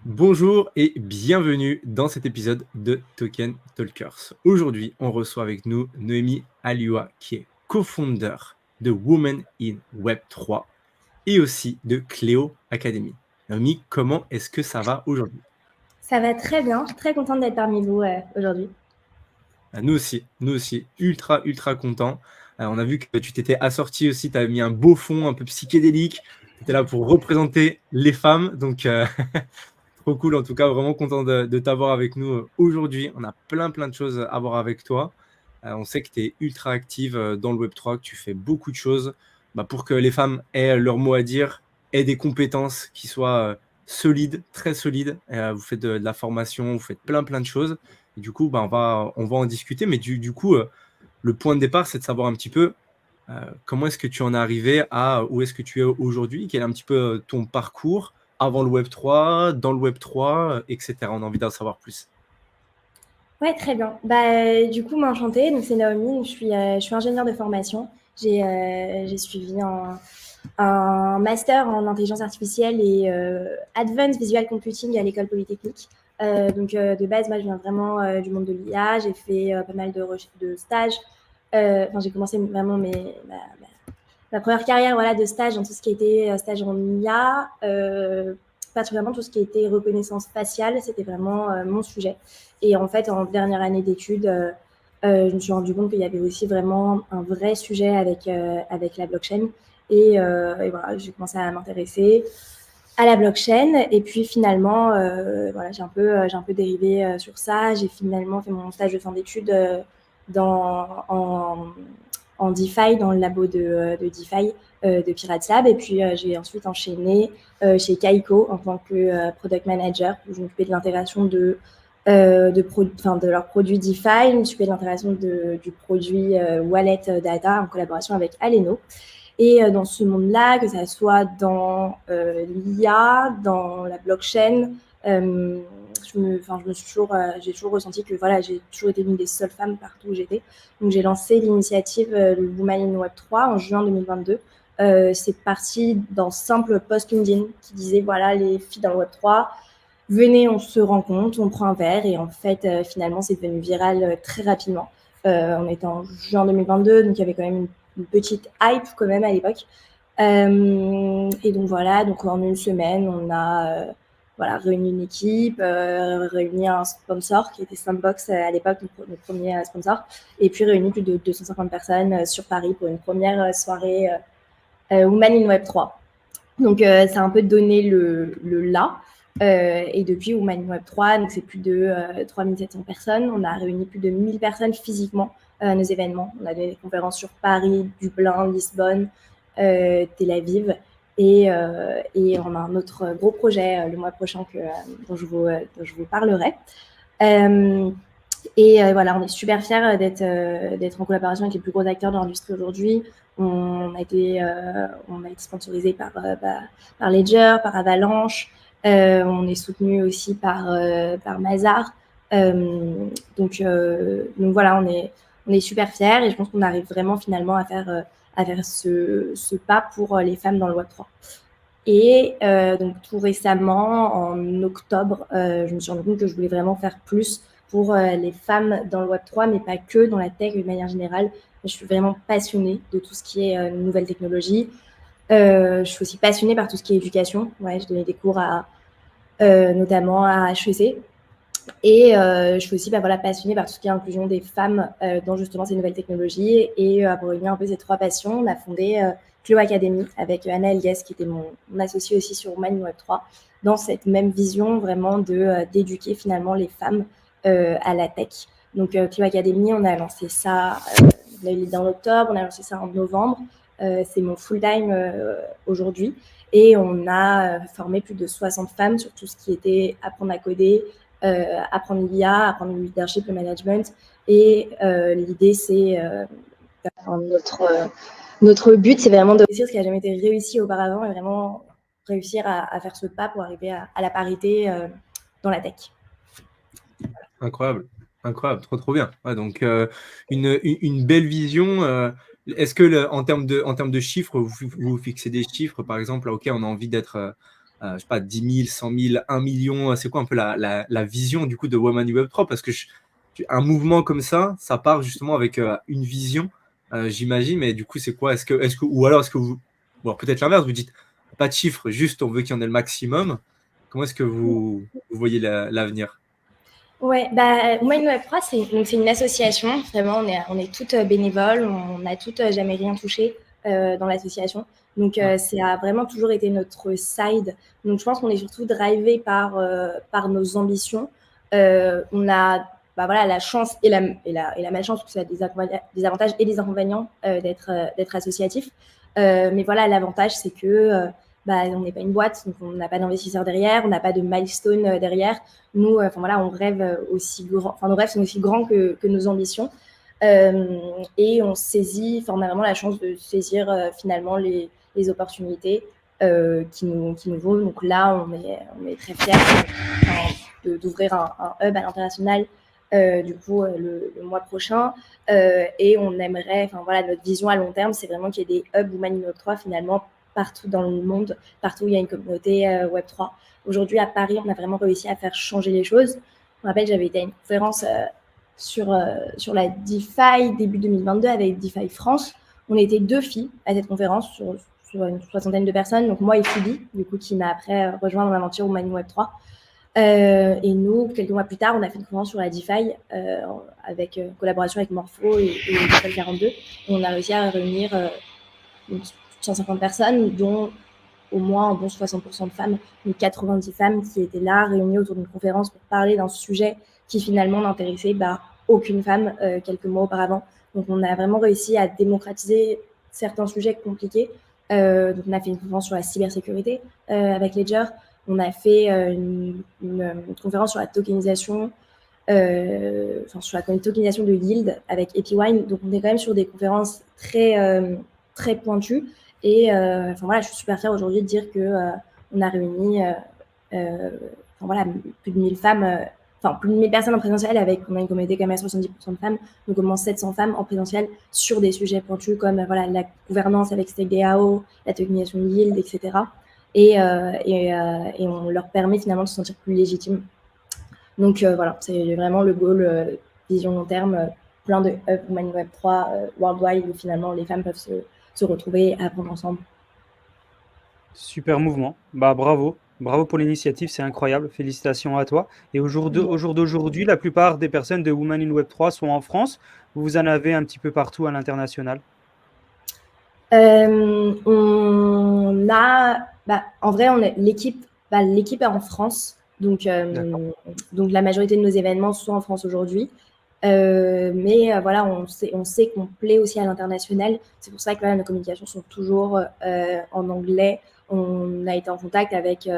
Bonjour et bienvenue dans cet épisode de Token Talkers. Aujourd'hui, on reçoit avec nous Noémie Aliwa, qui est co-founder de Women in Web3 et aussi de Cléo Academy. Noémie, comment est-ce que ça va aujourd'hui? Ça va très bien, je suis très contente d'être parmi vous aujourd'hui. Nous aussi, ultra contents. On a vu que tu t'étais assorti aussi, tu avais mis un beau fond un peu psychédélique. Tu étais là pour représenter les femmes, donc trop cool, en tout cas, vraiment content de t'avoir avec nous aujourd'hui. On a plein de choses à voir avec toi. On sait que tu es ultra active dans le Web3, que tu fais beaucoup de choses pour que les femmes aient leur mot à dire, aient des compétences qui soient solides, très solides. Vous faites de la formation, vous faites plein de choses. Et du coup, on va en discuter. Mais du coup, le point de départ, c'est de savoir un petit peu comment est-ce que tu en es arrivé à où est-ce que tu es aujourd'hui, quel est un petit peu ton parcours avant le Web3, dans le Web3, etc. On a envie d'en savoir plus. Ouais, très bien. Du coup, m'enchantée. Donc, c'est Naomi. Donc, je suis ingénieure de formation. J'ai suivi un master en intelligence artificielle et Advanced Visual Computing à l'école polytechnique. De base, moi, je viens vraiment du monde de l'IA. J'ai fait pas mal de stages. J'ai commencé vraiment ma première carrière voilà, de stage dans tout ce qui était stage en IA, particulièrement tout ce qui était reconnaissance faciale, c'était vraiment mon sujet. Et en fait, en dernière année d'études, je me suis rendu compte qu'il y avait aussi vraiment un vrai sujet avec la blockchain. Et voilà, j'ai commencé à m'intéresser à la blockchain. Et puis finalement, voilà, j'ai un peu dérivé sur ça. J'ai finalement fait mon stage de fin d'études dans, en, en DeFi, dans le labo de DeFi de Pirates Lab. Et puis, j'ai ensuite enchaîné chez Kaiko en tant que product manager, où je m'occupais de l'intégration de leurs produits DeFi. Je m'occupais de l'intégration du produit Wallet Data en collaboration avec Aleno. Et dans ce monde-là, que ça soit dans l'IA, dans la blockchain, j'ai toujours ressenti que voilà, j'ai toujours été l'une des seules femmes partout où j'étais. Donc j'ai lancé l'initiative le Women in Web 3 en juin 2022. C'est parti d'un simple post LinkedIn qui disait voilà, les filles dans le Web 3, venez, on se rencontre, on prend un verre. Et en fait, finalement, c'est devenu viral très rapidement. On était en juin 2022, donc il y avait quand même une petite hype quand même à l'époque. Et donc voilà, donc en une semaine, on a voilà, réuni une équipe, réuni un sponsor qui était Sandbox à l'époque, notre premier sponsor, et puis réuni plus de 250 personnes sur Paris pour une première soirée Woman in Web 3. Donc ça a un peu donné le là. Et depuis Woman in Web 3, donc c'est plus de 3700 personnes. On a réuni plus de 1000 personnes physiquement à nos événements. On a donné des conférences sur Paris, Dublin, Lisbonne, Tel Aviv. Et on a un autre gros projet le mois prochain dont je vous parlerai. Voilà, on est super fiers d'être en collaboration avec les plus gros acteurs de l'industrie aujourd'hui. On a été sponsorisé par Ledger, par Avalanche. On est soutenu aussi par Mazar. Donc voilà, on est super fiers et je pense qu'on arrive vraiment finalement à faire ce pas pour les femmes dans le Web3. Et donc tout récemment, en octobre, je me suis rendu compte que je voulais vraiment faire plus pour les femmes dans le Web3, mais pas que, dans la tech de manière générale. Je suis vraiment passionnée de tout ce qui est nouvelles technologies. Je suis aussi passionnée par tout ce qui est éducation. Ouais, je donnais des cours notamment à HEC. Et je suis aussi voilà, passionnée par tout ce qui est inclusion des femmes dans justement ces nouvelles technologies. Et pour réunir un peu ces trois passions, on a fondé Cléo Academy avec Anna Eliès, qui était mon associée aussi sur Women in Web 3, dans cette même vision vraiment d'éduquer finalement les femmes à la tech. Donc Cléo Academy, on a lancé ça en octobre, on a lancé ça en novembre. C'est mon full-time aujourd'hui. Et on a formé plus de 60 femmes sur tout ce qui était apprendre à coder, apprendre l'IA, apprendre le leadership, le management. Et l'idée, c'est notre but, c'est vraiment de réussir ce qui n'a jamais été réussi auparavant et vraiment réussir à faire ce pas pour arriver à la parité dans la tech. Incroyable, incroyable, trop bien. Ouais, donc une belle vision. Est-ce que en termes de chiffres, vous fixez des chiffres, par exemple, ok, on a envie d'être je sais pas, 10 000, 100 000, 1 million? C'est quoi un peu la vision du coup de Women in Web3? Parce que un mouvement comme ça part justement avec une vision, j'imagine, mais du coup, c'est quoi? Ou alors est-ce que vous, bon, peut-être l'inverse, vous dites pas de chiffres, juste on veut qu'il y en ait le maximum. Comment est-ce que vous voyez l'avenir? Ouais, bah, Women Web 3, c'est une association. Vraiment, on est toutes bénévoles. On n'a toutes jamais rien touché dans l'association. Donc, Ouais. ça a vraiment toujours été notre side. Donc, je pense qu'on est surtout drivé par nos ambitions. On a bah, voilà, la chance et la malchance, parce que ça a des avantages et des inconvénients d'être associatif. Mais voilà, l'avantage, c'est que bah, on n'est pas une boîte, donc on n'a pas d'investisseurs derrière, on n'a pas de milestone derrière. Nous, enfin voilà, on rêve aussi grand, enfin nos rêves sont aussi grands que nos ambitions. Et on saisit, enfin on a vraiment la chance de saisir finalement les opportunités qui nous vont. Donc là, on est très fiers d'ouvrir un hub à l'international du coup le mois prochain. Et on aimerait, enfin voilà, notre vision à long terme, c'est vraiment qu'il y ait des hubs Women in Web 3 finalement partout dans le monde, partout où il y a une communauté Web 3. Aujourd'hui, à Paris, on a vraiment réussi à faire changer les choses. Je me rappelle, j'avais été à une conférence sur la DeFi début 2022 avec DeFi France. On était 2 filles à cette conférence sur une soixantaine de personnes. Donc moi et Phoebe, du coup, qui m'a après rejoint dans l'aventure Women in Web 3. Et nous, quelques mois plus tard, on a fait une conférence sur la DeFi avec collaboration avec Morpho et DeFi 42. Et on a réussi à réunir 150 personnes, dont au moins un bon 60% de femmes, donc 90 femmes qui étaient là, réunies autour d'une conférence pour parler d'un sujet qui finalement n'intéressait aucune femme quelques mois auparavant. Donc on a vraiment réussi à démocratiser certains sujets compliqués. Donc on a fait une conférence sur la cybersécurité avec Ledger. On a fait une conférence sur la tokenisation, sur la tokenisation de yield avec Epywine. Donc on est quand même sur des conférences très pointues. Et enfin voilà, je suis super fière aujourd'hui de dire que on a réuni enfin voilà, plus de 1000 femmes, enfin plus de 1000 personnes en présentiel avec, on a une communauté quand même à 70% de femmes, donc au moins 700 femmes en présentiel sur des sujets pointus comme voilà, la gouvernance avec StakeDAO, la tokenisation de yield, etc. Et on leur permet finalement de se sentir plus légitimes. Donc voilà, c'est vraiment le goal, vision long terme, plein de hubs Women Web 3 worldwide où finalement les femmes peuvent se retrouver et apprendre ensemble. Super mouvement. Bah bravo. Bravo pour l'initiative, c'est incroyable. Félicitations à toi. Et au jour d'aujourd'hui, la plupart des personnes de Women in Web 3 sont en France. Vous en avez un petit peu partout à l'international. On a, en vrai, l'équipe est en France, donc la majorité de nos événements sont en France aujourd'hui. Mais voilà, on sait qu'on plaît aussi à l'international. C'est pour ça que là, nos communications sont toujours en anglais. On a été en contact avec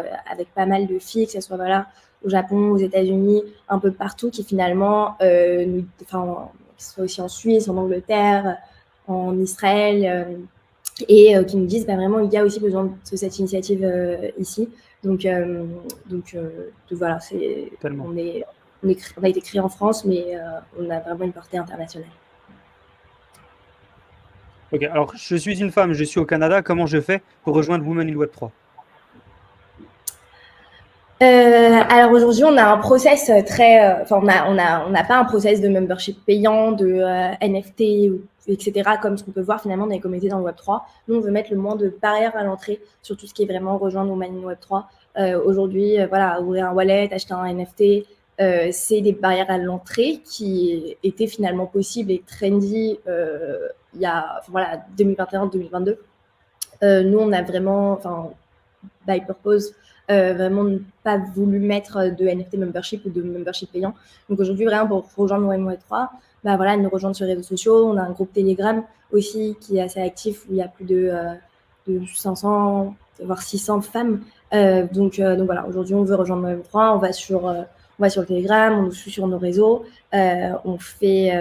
pas mal de filles, que ce soit voilà, au Japon, aux États-Unis, un peu partout, qui finalement, que ce soit aussi en Suisse, en Angleterre, en Israël, et qui nous disent vraiment il y a aussi besoin de cette initiative ici. Donc voilà, Tellement. on a été créé en France, mais on a vraiment une portée internationale. Ok, alors je suis une femme, je suis au Canada. Comment je fais pour rejoindre Women in Web 3? Alors aujourd'hui, on a un process on n'a pas un process de membership payant, de NFT, etc., comme ce qu'on peut voir finalement dans les communautés dans le Web3. Nous, on veut mettre le moins de barrières à l'entrée sur tout ce qui est vraiment rejoindre Women in Web3. Aujourd'hui, voilà, ouvrir un wallet, acheter un NFT, c'est des barrières à l'entrée qui étaient finalement possibles et trendy il y a 2021-2022. Nous, on a vraiment, by purpose, vraiment pas voulu mettre de NFT membership ou de membership payant. Donc aujourd'hui, vraiment pour rejoindre Web3, voilà, nous rejoindre sur les réseaux sociaux. On a un groupe Telegram aussi qui est assez actif où il y a plus de 500 voire 600 femmes. Donc voilà, aujourd'hui on veut rejoindre Web3, on va sur le Telegram, on nous suit sur nos réseaux, on fait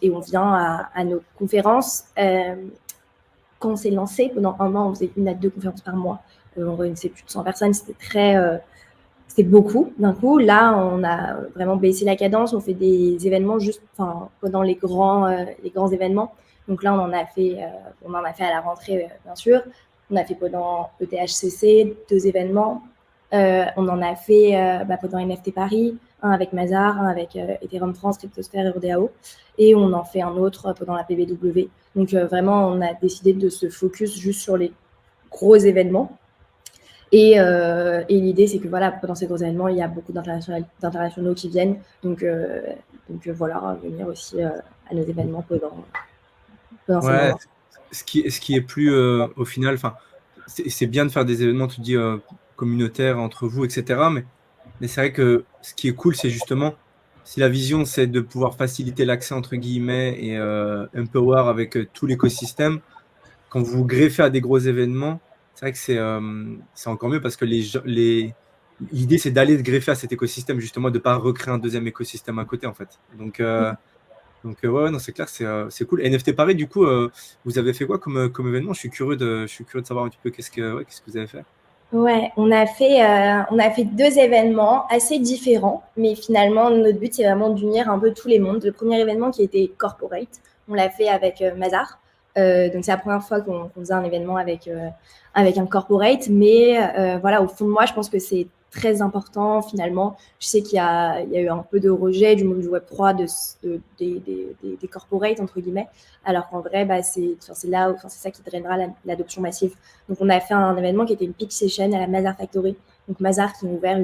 et on vient à nos conférences. Quand on s'est lancé, pendant un an, on faisait 1 à 2 conférences par mois. On réunissait plus de 100 personnes, c'était beaucoup d'un coup. Là, on a vraiment baissé la cadence, on fait des événements juste pendant les grands événements. Donc là, on en a fait à la rentrée, bien sûr. On a fait pendant ETHCC 2 événements. On en a fait pendant NFT Paris, un avec Mazar, un avec Ethereum France, Cryptosphère et RDAO. Et on en fait un autre pendant la PBW. Donc vraiment, on a décidé de se focus juste sur les gros événements. Et l'idée, c'est que voilà, pendant ces gros événements, il y a beaucoup d'internationaux qui viennent. Donc voilà, venir aussi à nos événements pendant ces Ouais, moments. ce qui est plus au final, enfin, c'est bien de faire des événements, tu dis, communautaires entre vous, etc. Mais c'est vrai que ce qui est cool, c'est justement, si la vision, c'est de pouvoir faciliter l'accès, entre guillemets, et empower avec tout l'écosystème, quand vous vous greffez à des gros événements, c'est vrai que c'est encore mieux parce que l'idée, c'est d'aller se greffer à cet écosystème, justement, de ne pas recréer un deuxième écosystème à côté, en fait. Donc ouais, non, c'est clair, c'est cool. NFT Paris, du coup, vous avez fait quoi comme événement? Je suis curieux de savoir un petit peu qu'est-ce que vous avez fait. Ouais, on a fait 2 événements assez différents, mais finalement, notre but, c'est vraiment d'unir un peu tous les mondes. Le premier événement qui était corporate, on l'a fait avec Mazar. Donc, c'est la première fois qu'on faisait un événement avec un corporate. Mais voilà, au fond de moi, je pense que c'est très important finalement. Je sais qu'il y a eu un peu de rejet du monde du Web3 des corporates, entre guillemets, alors qu'en vrai, c'est ça qui drainera l'adoption massive. Donc, on a fait un événement qui était une pitch session à la Mazar Factory. Donc, Mazar qui a ouvert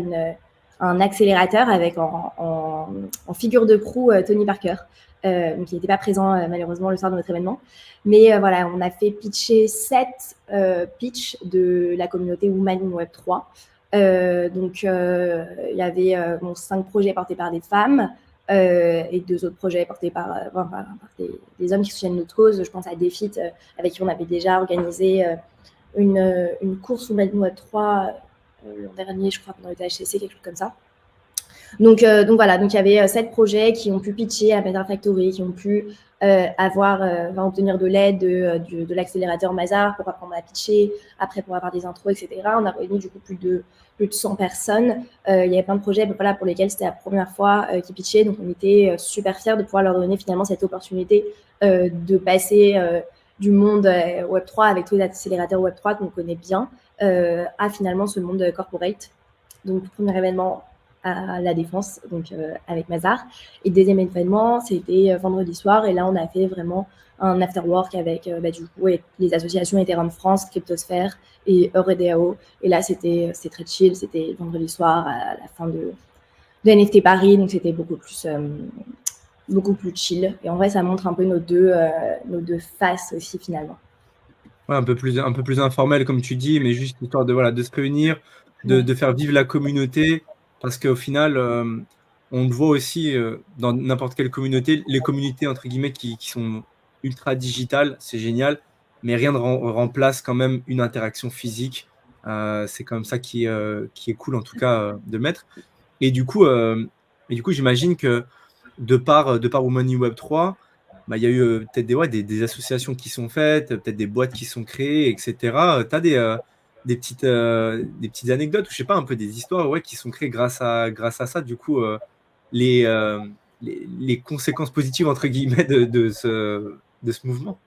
un accélérateur avec en figure de proue Tony Parker, qui n'était pas présent malheureusement le soir de notre événement. Mais voilà, on a fait pitcher 7 pitchs de la communauté Women in Web 3. Donc, il y avait 5 projets portés par des femmes et 2 autres projets portés par des hommes qui soutiennent notre cause. Je pense à Defit, avec qui on avait déjà organisé une course Women in Web 3 l'an dernier, je crois, pendant le THCC, quelque chose comme ça. Donc voilà, donc il y avait 7 projets qui ont pu pitcher à Mazar Factory, qui ont pu obtenir de l'aide de l'accélérateur Mazar pour apprendre à pitcher, après pour avoir des intros, etc. On a réuni du coup plus de 100 personnes. Il y avait plein de projets voilà, pour lesquels c'était la première fois qu'ils pitchaient, donc on était super fiers de pouvoir leur donner finalement cette opportunité de passer du monde Web3 avec tous les accélérateurs Web3 qu'on connaît bien à finalement ce monde corporate. Donc, premier événement à la Défense, donc avec Mazar. Et deuxième événement, c'était vendredi soir. Et là, on a fait vraiment un afterwork avec du coup les associations Ethereum France, Cryptosphère et RDAO. Et là, c'était très chill. C'était vendredi soir à la fin de NFT Paris. Donc, c'était beaucoup plus chill. Et en vrai, ça montre un peu nos deux faces aussi, finalement. Ouais, un peu plus informel, comme tu dis, mais juste histoire de se réunir, de faire vivre la communauté, parce qu'au final, on le voit aussi dans n'importe quelle communauté, les communautés, entre guillemets, qui sont ultra digitales, c'est génial, mais rien ne remplace quand même une interaction physique. C'est quand même ça qui est cool, en tout cas, de mettre. Et du coup, j'imagine que de par Women in Web 3, il y a eu peut-être des associations qui sont faites, peut-être des boîtes qui sont créées, etc. Tu as des petites anecdotes ou je sais pas, un peu des histoires qui sont créées grâce à ça, du coup, les conséquences positives, entre guillemets, de ce mouvement.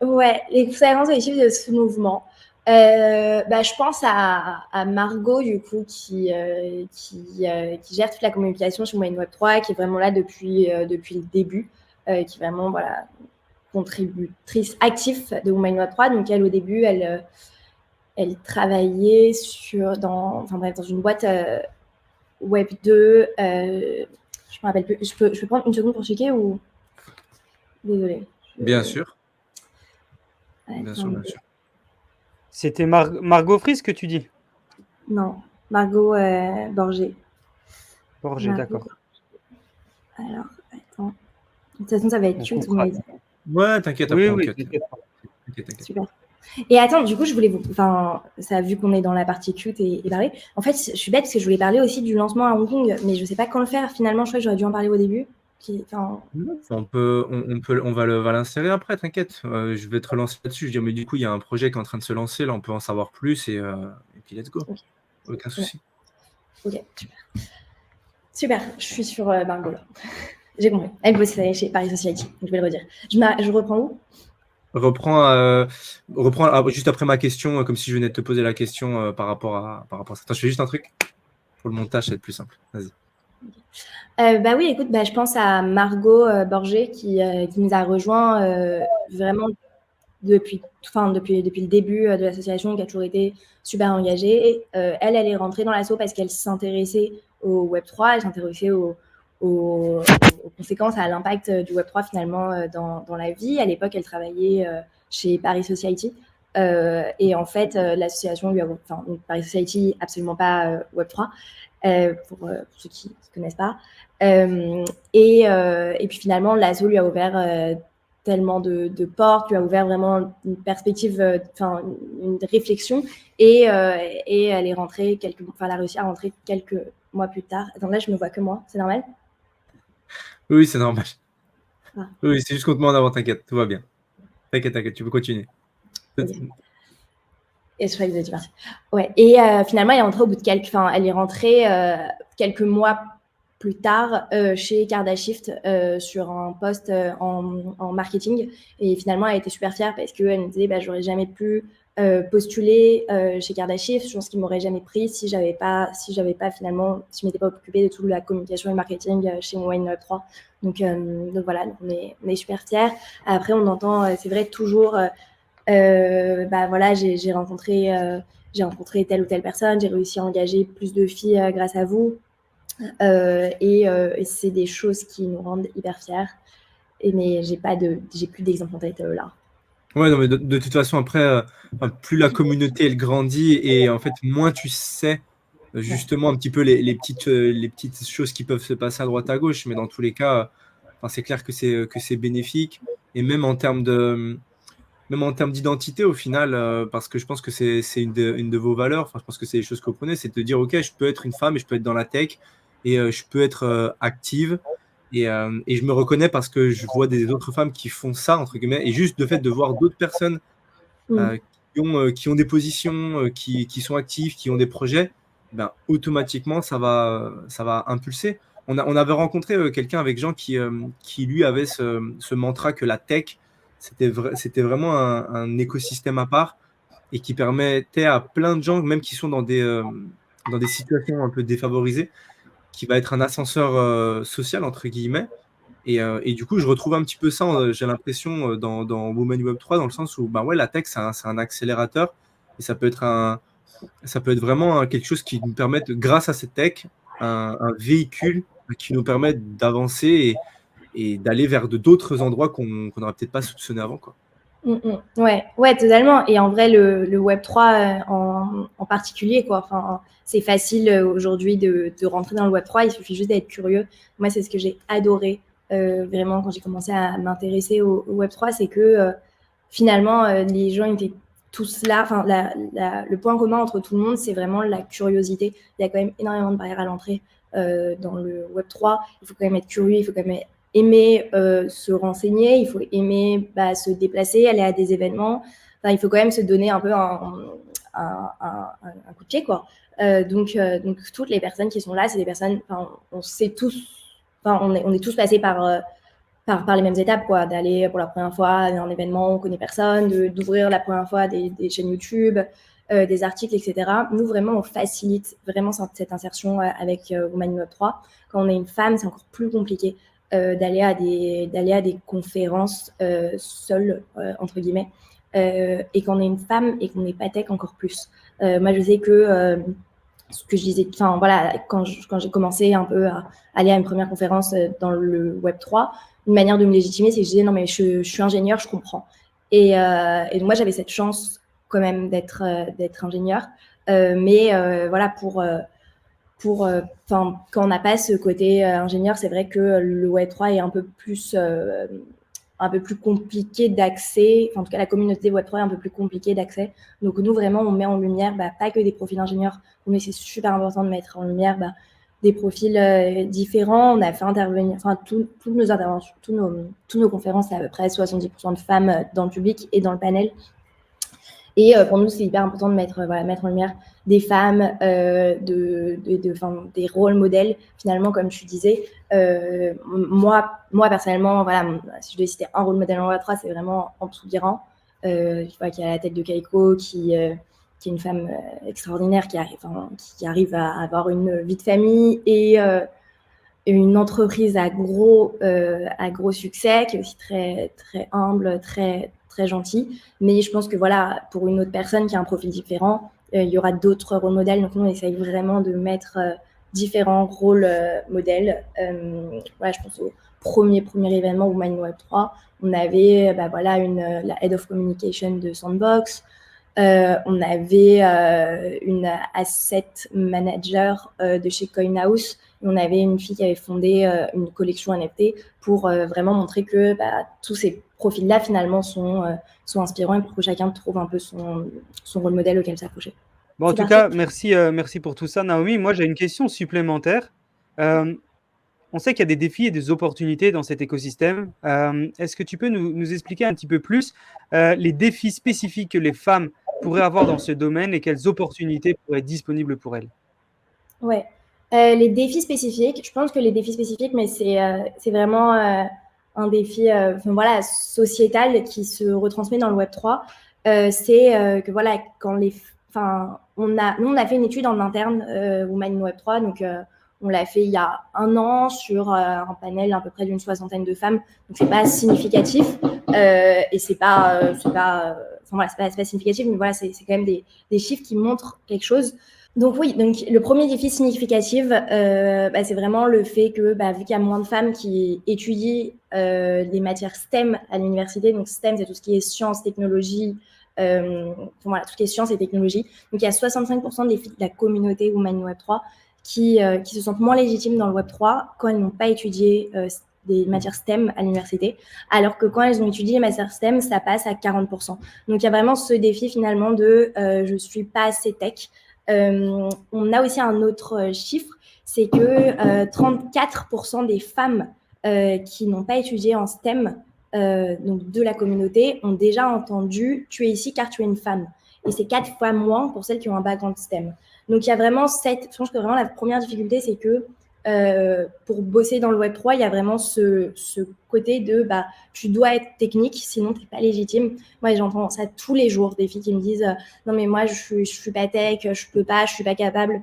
Ouais, les conséquences positives de ce mouvement. Je pense à Margot, du coup, qui gère toute la communication sur Women Web 3, qui est vraiment là depuis le début, qui est vraiment voilà, contributrice active de Women Web 3. Donc, elle, au début, elle travaillait dans une boîte Web 2. Je me rappelle plus. Je peux prendre une seconde pour checker ou... Désolée. Bien sûr. Bien sûr. C'était Margot Fries que tu dis? Non, Margot Borgé. Borgé, d'accord. Alors, attends. De toute façon, ça va être cute. Mais... Ouais, t'inquiète. Oui, t'inquiète. Super. Et attends, du coup, je voulais ça, vu qu'on est dans la partie cute et parler, en fait, je suis bête parce que je voulais parler aussi du lancement à Hong Kong, mais je sais pas quand le faire. Finalement, je crois que j'aurais dû en parler au début. On va l'insérer après, t'inquiète. Je vais te relancer là-dessus. Je veux dire, mais du coup, il y a un projet qui est en train de se lancer. Là, on peut en savoir plus et puis let's go. Okay. Aucun souci. Ok, super. Je suis sur Margot là. J'ai compris. Elle bosse chez Paris Society. Je vais le redire. Je reprends où? reprends juste après ma question, comme si je venais de te poser la question par rapport à ça. Attends, je fais juste un truc pour le montage, ça va être plus simple. Vas-y. Bah oui, écoute, je pense à Margot Borgé qui nous a rejoint vraiment depuis le début de l'association, qui a toujours été super engagée. Elle est rentrée dans l'asso parce qu'elle s'intéressait au Web3, elle s'intéressait aux conséquences, à l'impact du Web3 finalement dans la vie. À l'époque, elle travaillait chez Paris Society. Et en fait, l'association lui a... Enfin, Paris Society, absolument pas Web3, pour ceux qui ne connaissent pas. Et puis finalement, l'asso lui a ouvert tellement de portes, lui a ouvert vraiment une perspective, une réflexion, et elle est rentrée elle a réussi à rentrer quelques mois plus tard. Attends, là, je me vois que moi, c'est normal? Oui, c'est normal. Ah. Oui, c'est juste qu'on te met en avant, t'inquiète, tout va bien. T'inquiète, tu peux continuer. Okay. Et je crois que vous êtes parti. Ouais. Et finalement, elle est rentrée au bout de elle est rentrée quelques mois plus tard chez Kardashift sur un poste en marketing. Et finalement, elle était super fière parce qu'elle me disait, j'aurais jamais pu postuler chez Kardashift. Je pense qu'ils m'auraient jamais pris si je m'étais pas occupée de toute la communication et marketing chez Wine3. Donc voilà, on est super fiers. Après, on entend, c'est vrai, toujours... voilà, j'ai rencontré telle ou telle personne, j'ai réussi à engager plus de filles grâce à vous. Et c'est des choses qui nous rendent hyper fiers. Mais j'ai plus d'exemples en tête là. Ouais, non, mais de toute façon, après, plus la communauté elle grandit et en fait, moins tu sais justement un petit peu les petites choses qui peuvent se passer à droite à gauche. Mais dans tous les cas, c'est clair que c'est bénéfique. Et même en termes d'identité au final, parce que je pense que c'est une de vos valeurs, je pense que c'est les choses que vous prenez, c'est de dire, ok, je peux être une femme et je peux être dans la tech et je peux être active et je me reconnais parce que je vois des autres femmes qui font ça, entre guillemets, et juste le fait de voir d'autres personnes qui ont des positions, qui sont actives, qui ont des projets, automatiquement, ça va impulser. On avait rencontré quelqu'un avec Jean qui lui avait ce mantra que la tech, c'était vraiment un écosystème à part et qui permettait à plein de gens, même qui sont dans des situations un peu défavorisées, qui va être un ascenseur social, entre guillemets. Et du coup, je retrouve un petit peu ça, j'ai l'impression, dans Women Web 3, dans le sens où ouais, la tech, c'est un accélérateur et ça peut être vraiment quelque chose qui nous permette, grâce à cette tech, un véhicule qui nous permette d'avancer et d'aller vers d'autres endroits qu'on n'aurait peut-être pas soupçonné avant, quoi. Ouais, totalement. Et en vrai, le Web3 en particulier, quoi. C'est facile aujourd'hui de rentrer dans le Web3. Il suffit juste d'être curieux. Moi, c'est ce que j'ai adoré vraiment quand j'ai commencé à m'intéresser au Web3, c'est que finalement, les gens étaient tous là. Le point commun entre tout le monde, c'est vraiment la curiosité. Il y a quand même énormément de barrières à l'entrée dans le Web3. Il faut quand même être curieux, il faut quand même aimer se renseigner, il faut aimer se déplacer, aller à des événements. Il faut quand même se donner un peu un coup de pied, quoi. Donc toutes les personnes qui sont là, c'est des personnes, on sait tous, on est tous passés par les mêmes étapes, quoi, d'aller pour la première fois à un événement, on connaît personne, d'ouvrir la première fois des chaînes YouTube, des articles, etc. Nous, vraiment, on facilite vraiment cette insertion avec Women Web 3. Quand on est une femme, c'est encore plus compliqué d'aller à des conférences seules, entre guillemets. Et quand on est une femme et qu'on n'est pas tech, encore plus. Moi, je sais que ce que je disais, voilà, quand j'ai commencé un peu à aller à une première conférence dans le Web3, une manière de me légitimer, c'est que je disais non, mais je suis ingénieure, je comprends. Et donc moi, j'avais cette chance quand même d'être ingénieure. Mais voilà, quand on n'a pas ce côté ingénieur, c'est vrai que le Web3 est un peu plus compliqué d'accès. En tout cas, la communauté Web3 est un peu plus compliquée d'accès. Donc nous, vraiment, on met en lumière pas que des profils ingénieurs, mais c'est super important de mettre en lumière des profils différents. On a fait intervenir, toutes nos interventions, toutes nos conférences, c'est à peu près 70% de femmes dans le public et dans le panel. Et pour nous, c'est hyper important de mettre en lumière des femmes, des rôles modèles, finalement, comme tu disais. Moi, personnellement, voilà, si je devais citer un rôle modèle en Web3, c'est vraiment Amsou Biran, qui est à la tête de Kaiko, qui est une femme extraordinaire, qui arrive à avoir une vie de famille et une entreprise à gros succès, qui est aussi très, très humble, très, très gentille. Mais je pense que voilà, pour une autre personne qui a un profil différent, il y aura d'autres rôles modèles. Donc nous, on essaye vraiment de mettre différents rôles modèles. Voilà, je pense au premier événement Women in Web 3. On avait la Head of Communication de Sandbox. On avait une asset manager de chez CoinHouse. On avait une fille qui avait fondé une collection NFT pour vraiment montrer que tous ces profils-là, finalement, sont inspirants et pour que chacun trouve un peu son rôle modèle auquel s'accrocher. Bon, en tout cas, merci pour tout ça, Naomi. Moi, j'ai une question supplémentaire. On sait qu'il y a des défis et des opportunités dans cet écosystème. Est-ce que tu peux nous expliquer un petit peu plus les défis spécifiques que les femmes pourraient avoir dans ce domaine et quelles opportunités pourraient être disponibles pour elles? Ouais. Les défis spécifiques, je pense que les défis spécifiques, mais c'est vraiment un défi sociétal qui se retransmet dans le Web3. C'est que voilà, on a fait une étude en interne Women in Web3, donc on l'a fait il y a un an sur un panel à peu près d'une 60aine de femmes, donc c'est pas significatif et c'est pas significatif, mais voilà, c'est quand même des chiffres qui montrent quelque chose. Donc oui, le premier défi significatif, c'est vraiment le fait que, vu qu'il y a moins de femmes qui étudient les matières STEM à l'université, donc STEM, c'est tout ce qui est sciences, technologies, tout ce qui est sciences et technologies. Donc il y a 65% des filles de la communauté Women in Web 3 qui se sentent moins légitimes dans le Web 3 quand elles n'ont pas étudié des matières STEM à l'université, alors que quand elles ont étudié les matières STEM, ça passe à 40%. Donc il y a vraiment ce défi finalement de je suis pas assez tech. On a aussi un autre chiffre, c'est que 34% des femmes qui n'ont pas étudié en STEM, donc de la communauté, ont déjà entendu « tu es ici car tu es une femme ». Et c'est 4 fois moins pour celles qui ont un background STEM. Donc il y a vraiment je pense que vraiment la première difficulté, c'est que pour bosser dans le Web3, il y a vraiment ce côté de tu dois être technique, sinon tu n'es pas légitime. Moi, j'entends ça tous les jours, des filles qui me disent non mais moi je suis pas tech, je peux pas, je suis pas capable.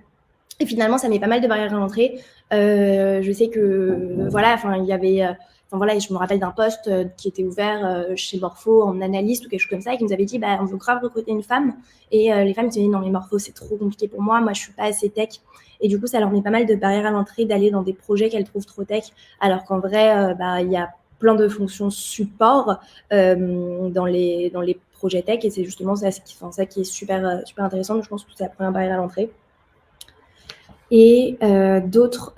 Et finalement, ça met pas mal de barrières à l'entrée. Je sais que il y avait je me rappelle d'un poste qui était ouvert chez Morpho en analyste ou quelque chose comme ça, et qui nous avait dit on veut grave recruter une femme. Et les femmes disaient non mais Morpho c'est trop compliqué pour moi je suis pas assez tech. Et du coup, ça leur met pas mal de barrières à l'entrée d'aller dans des projets qu'elles trouvent trop tech, alors qu'en vrai, il y a plein de fonctions support dans les projets tech, et c'est justement ça qui est super, super intéressant. Donc, je pense que c'est la première barrière à l'entrée. Et d'autres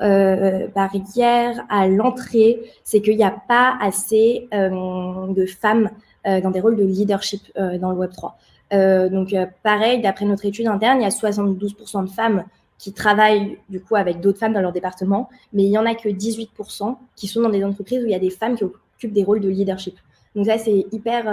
barrières à l'entrée, c'est qu'il n'y a pas assez de femmes dans des rôles de leadership dans le Web3. Donc, pareil, d'après notre étude interne, il y a 72% de femmes qui travaillent du coup avec d'autres femmes dans leur département, mais il n'y en a que 18% qui sont dans des entreprises où il y a des femmes qui occupent des rôles de leadership. Donc ça, c'est hyper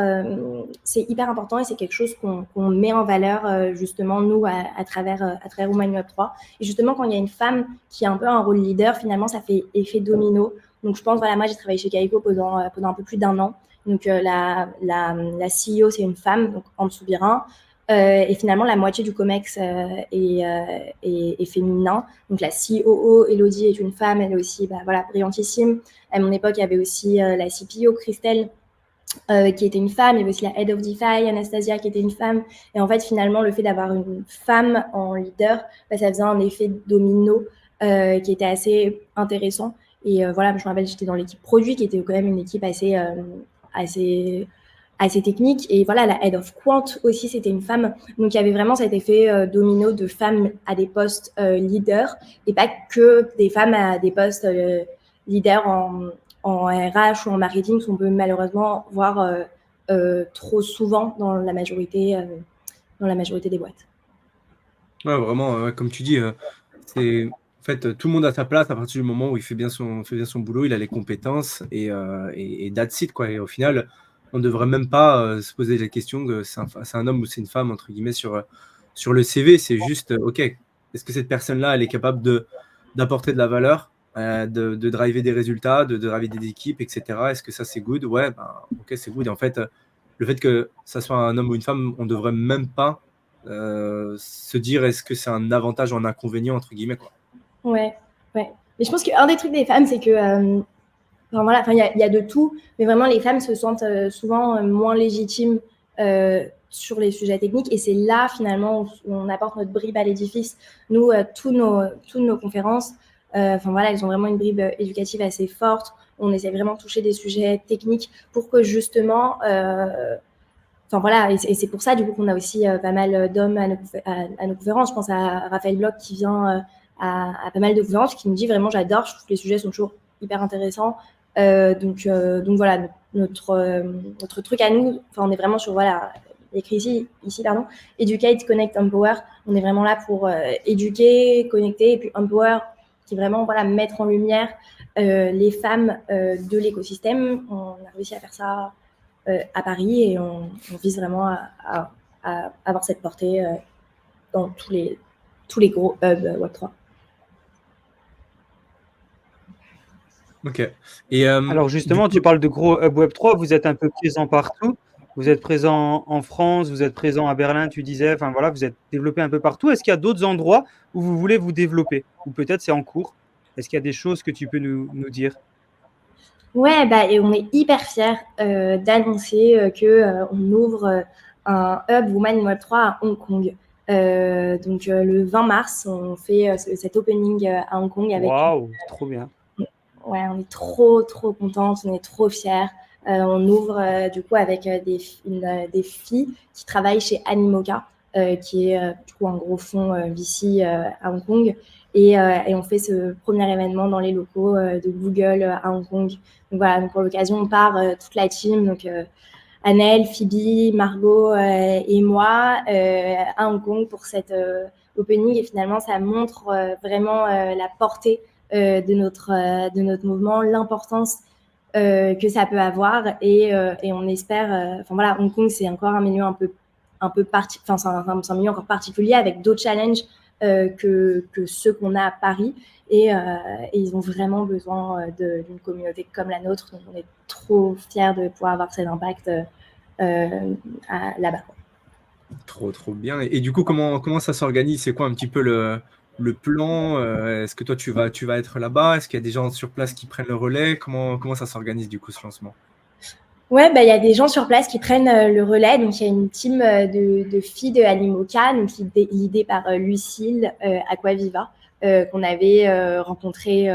important, et c'est quelque chose qu'on met en valeur justement, nous, à travers Women in Web 3. Et justement, quand il y a une femme qui a un peu un rôle leader, finalement, ça fait effet domino. Donc je pense, moi, j'ai travaillé chez Kaiko pendant un peu plus d'un an. Donc la CEO, c'est une femme, donc Amsou Biran. Et finalement, la moitié du COMEX est féminin. Donc la COO, Elodie, est une femme, elle est aussi brillantissime. À mon époque, il y avait aussi la CPO, Christelle, qui était une femme. Il y avait aussi la Head of DeFi, Anastasia, qui était une femme. Et en fait, finalement, le fait d'avoir une femme en leader, ça faisait un effet domino qui était assez intéressant. Et je me rappelle, j'étais dans l'équipe produit, qui était quand même une équipe assez technique. Et voilà, la Head of Quant aussi, c'était une femme. Donc, il y avait vraiment cet effet domino de femmes à des postes leaders, et pas que des femmes à des postes leaders en RH ou en marketing, qu'on peut malheureusement voir trop souvent dans la majorité des boîtes. Ouais, vraiment, comme tu dis, c'est en fait tout le monde a sa place à partir du moment où il fait bien son boulot, il a les compétences et that's it, quoi. Et au final, on devrait même pas se poser la question que c'est un homme ou c'est une femme, entre guillemets, sur le CV. C'est juste, OK, est-ce que cette personne-là, elle est capable d'apporter de la valeur, de driver des résultats, de driver des équipes, etc. Est-ce que ça, c'est good? Ouais, ben, OK, c'est good. Et en fait, le fait que ça soit un homme ou une femme, on devrait même pas se dire est-ce que c'est un avantage ou un inconvénient, entre guillemets, quoi. Ouais, ouais. Mais je pense qu'un des trucs des femmes, c'est que, enfin voilà, enfin il y a de tout, mais vraiment les femmes se sentent souvent moins légitimes sur les sujets techniques, et c'est là finalement où on apporte notre bribe à l'édifice. Nous, toutes nos conférences, enfin voilà, elles ont vraiment une bribe éducative assez forte. On essaie vraiment de toucher des sujets techniques pour que justement, enfin voilà, et c'est pour ça du coup qu'on a aussi pas mal d'hommes à nos conférences. Je pense à Raphaël Bloch qui vient à pas mal de conférences, qui nous dit vraiment j'adore, je trouve que les sujets sont toujours hyper intéressants. Donc voilà, notre truc à nous, enfin on est vraiment sur voilà, écrit ici pardon, Educate, Connect, Empower. On est vraiment là pour éduquer, connecter, et puis Empower, qui est vraiment voilà, mettre en lumière les femmes de l'écosystème. On a réussi à faire ça à Paris, et on vise vraiment à avoir cette portée dans tous les gros hubs Web3. OK. Et Alors du justement, coup, tu parles de gros hub Web3, vous êtes un peu présent partout. Vous êtes présent en France, vous êtes présent à Berlin, tu disais, enfin voilà, vous êtes développé un peu partout. Est-ce qu'il y a d'autres endroits où vous voulez vous développer? Ou peut-être c'est en cours? Est-ce qu'il y a des choses que tu peux nous dire? Ouais, bah, et on est hyper fiers d'annoncer qu'on ouvre un hub Women in Web3 à Hong Kong. Donc le 20 mars, on fait cet opening à Hong Kong avec. Waouh, trop bien. Ouais, on est trop contentes, on est trop fiers. On ouvre du coup avec des filles qui travaillent chez Animoca, qui est du coup un gros fonds VC à Hong Kong. Et on fait ce premier événement dans les locaux de Google à Hong Kong. Donc voilà, donc pour l'occasion, on part toute la team, donc Annelle, Phoebe, Margot et moi à Hong Kong pour cette opening. Et finalement, ça montre vraiment la portée de notre mouvement, l'importance que ça peut avoir, et on espère. Enfin voilà, Hong Kong, c'est encore un milieu enfin c'est un milieu encore particulier avec d'autres challenges que ceux qu'on a à Paris, et ils ont vraiment besoin d'une communauté comme la nôtre. Donc on est trop fiers de pouvoir avoir cet impact là-bas. trop bien. Et du coup, comment ça s'organise? C'est quoi un petit peu le plan? Est-ce que toi, tu vas être là-bas? Est-ce qu'il y a des gens sur place qui prennent le relais? Comment ça s'organise du coup, ce lancement? Ouais, bah, y a des gens sur place qui prennent le relais. Donc, il y a une team de filles de Animoca, donc l'idée par Lucille Aquaviva, qu'on avait rencontré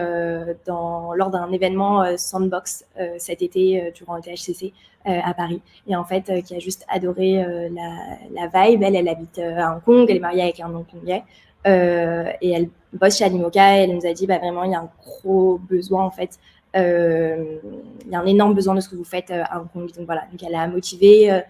lors d'un événement Sandbox cet été durant le THCC à Paris. Et en fait, qui a juste adoré la vibe. Elle habite à Hong Kong, elle est mariée avec un Hongkongais. Et elle bosse chez Animoca, et elle nous a dit, bah, vraiment, il y a un gros besoin en fait. Il y a un énorme besoin de ce que vous faites à Hong Kong. Donc voilà, donc elle a motivé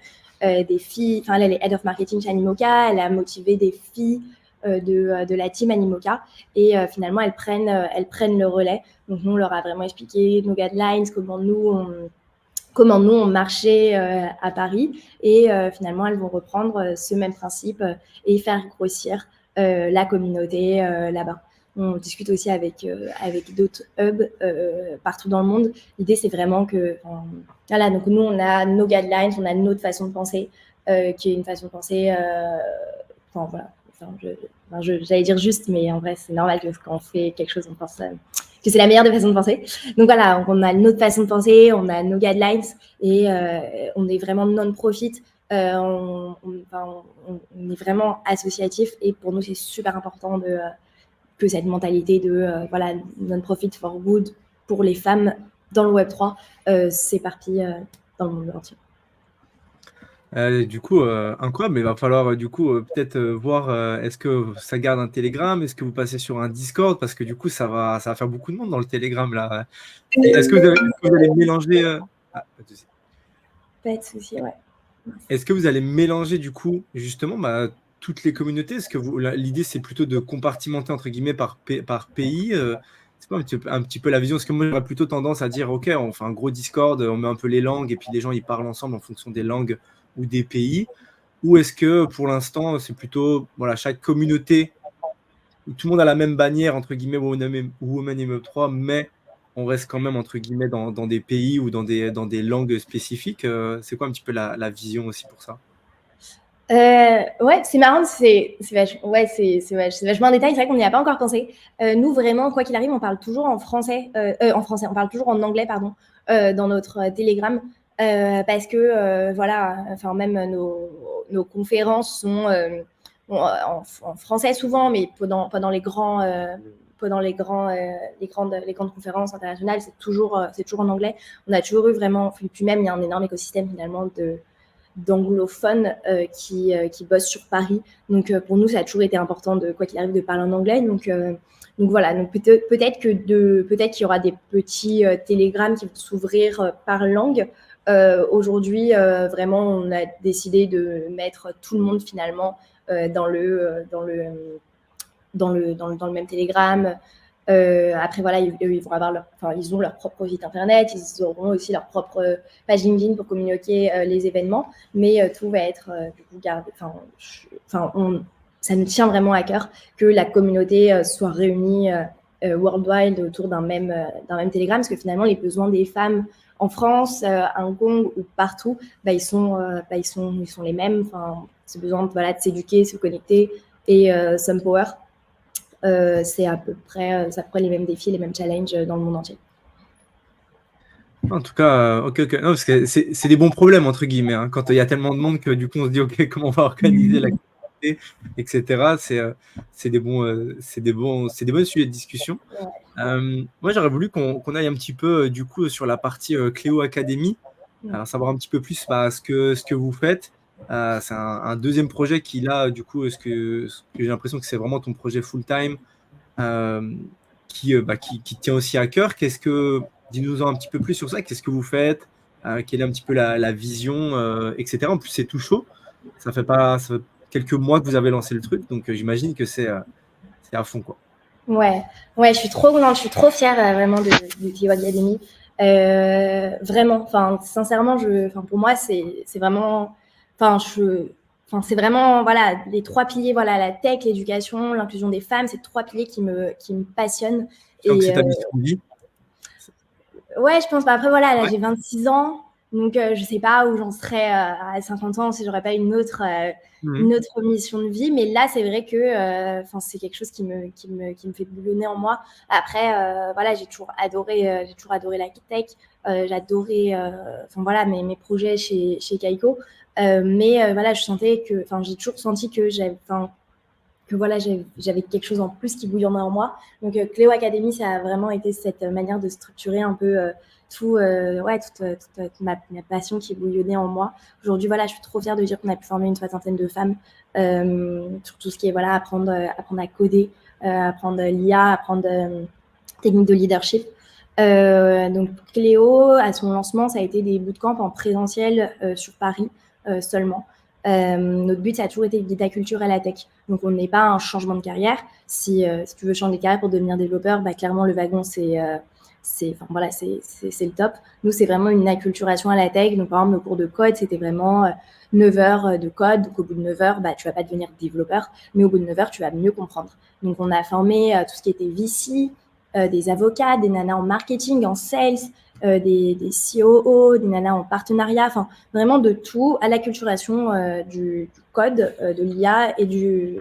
des filles, enfin elle est Head of Marketing chez Animoca, elle a motivé des filles de la team Animoca, et finalement elles prennent le relais. Donc nous, on leur a vraiment expliqué nos guidelines, comment nous on marchait à Paris, et finalement elles vont reprendre ce même principe et faire grossir la communauté là-bas. On discute aussi avec d'autres hubs partout dans le monde. L'idée, c'est vraiment que, voilà, donc nous, on a nos guidelines, on a notre façon de penser, qui est une façon de penser, enfin voilà, j'allais dire juste, mais en vrai, c'est normal que quand on fait quelque chose, on pense que c'est la meilleure des façons de penser. Donc voilà, on a notre façon de penser, on a nos guidelines, et on est vraiment non-profit. On est vraiment associatif, et pour nous, c'est super important que cette mentalité de voilà, non-profit for good pour les femmes dans le Web3 s'éparpille dans le monde entier. Du coup, incroyable, mais il va falloir du coup peut-être voir, est-ce que ça garde un Telegram? Est-ce que vous passez sur un Discord? Parce que du coup, ça va faire beaucoup de monde dans le Telegram là. Et est-ce que vous allez mélanger ah, pas de souci. Pas de souci, ouais. Est-ce que vous allez mélanger du coup justement toutes les communautés? Est-ce que l'idée c'est plutôt de compartimenter entre guillemets par pays? c'est pas un petit peu la vision? Parce que moi, j'aurais plutôt tendance à dire, OK, on fait un gros Discord, on met un peu les langues et puis les gens, ils parlent ensemble en fonction des langues ou des pays. Ou est-ce que pour l'instant, c'est plutôt voilà, chaque communauté, où tout le monde a la même bannière, entre guillemets, Women in Web 3, mais on reste quand même, entre guillemets, dans des pays ou dans des langues spécifiques. C'est quoi un petit peu la vision aussi pour ça? Ouais, c'est marrant, c'est vachement en détail, c'est vrai qu'on n'y a pas encore pensé. Nous, vraiment, quoi qu'il arrive, on parle toujours en français, on parle toujours en anglais, pardon, dans notre Telegram, parce que, voilà, enfin, même nos conférences sont en français souvent, mais pendant les grandes conférences internationales, c'est toujours en anglais. On a toujours eu vraiment, puis même, il y a un énorme écosystème finalement d'anglophones qui bossent sur Paris. Donc pour nous, ça a toujours été important de quoi qu'il arrive de parler en anglais. Donc voilà, donc peut-être qu'il y aura des petits télégrammes qui vont s'ouvrir par langue. Aujourd'hui, vraiment, on a décidé de mettre tout le monde finalement dans le même télégramme. Après, voilà, ils vont avoir ils ont leur propre site internet, ils auront aussi leur propre page LinkedIn pour communiquer les événements, mais tout va être du coup gardé. Ça nous tient vraiment à cœur que la communauté soit réunie worldwide autour d'un même Telegram, parce que finalement, les besoins des femmes en France, à Hong Kong ou partout, ils sont les mêmes. Enfin, c'est besoin de s'éduquer, se connecter et some power. C'est à peu près les mêmes défis, les mêmes challenges dans le monde entier. En tout cas, OK. Non, parce que c'est des bons problèmes, entre guillemets, hein, quand il y a tellement de monde que du coup, on se dit, OK, comment on va organiser la communauté, etc. C'est des bons sujets de discussion. Moi, j'aurais voulu qu'on aille un petit peu, du coup, sur la partie Cléo Academy, savoir un petit peu plus ce que vous faites. C'est un deuxième projet qui, là, du coup, ce que j'ai l'impression que c'est vraiment ton projet full-time, qui tient aussi à cœur. Dis-nous un petit peu plus sur ça. Qu'est-ce que vous faites? Quelle est un petit peu la vision, etc. En plus, c'est tout chaud. Ça fait quelques mois que vous avez lancé le truc, donc j'imagine que c'est à fond, quoi. Ouais, je suis trop contente, je suis trop fière vraiment de Cléo Academy. Vraiment, sincèrement, pour moi, c'est vraiment, c'est vraiment, voilà, les 3 piliers, voilà, la tech, l'éducation, l'inclusion des femmes, c'est 3 piliers qui me passionnent. Donc, c'est ta mission de vie? Ouais, je pense. Après, voilà, là, j'ai 26 ans. Donc, je sais pas où j'en serais à 50 ans si j'aurais pas une autre mission de vie. Mais là, c'est vrai que c'est quelque chose qui me fait bouillonner en moi. Après, voilà, j'ai toujours adoré la tech. J'adorais voilà, mes projets chez Kaiko. Mais voilà, j'ai toujours senti que voilà, j'avais quelque chose en plus qui bouillonnait en moi. Donc, Cléo Academy, ça a vraiment été cette manière de structurer un peu toute ma passion qui bouillonnait en moi. Aujourd'hui, voilà, je suis trop fière de dire qu'on a pu former une 60aine de femmes sur tout ce qui est voilà, apprendre à coder, apprendre l'IA, apprendre techniques de leadership. Donc, Cléo, à son lancement, ça a été des bootcamps en présentiel sur Paris seulement. Notre but, ça a toujours été de guider la culture à la tech. Donc, on n'est pas un changement de carrière. Si tu veux changer de carrière pour devenir développeur, clairement, le wagon, c'est le top. Nous, c'est vraiment une acculturation à la tech. Donc, par exemple, nos cours de code, c'était vraiment 9 heures de code. Donc, au bout de 9 heures, tu vas pas devenir développeur, mais au bout de 9 heures, tu vas mieux comprendre. Donc, on a formé tout ce qui était VC, des avocats, des nanas en marketing, en sales, des COO, des nanas en partenariat, enfin vraiment de tout à l'acculturation du code, de l'IA et du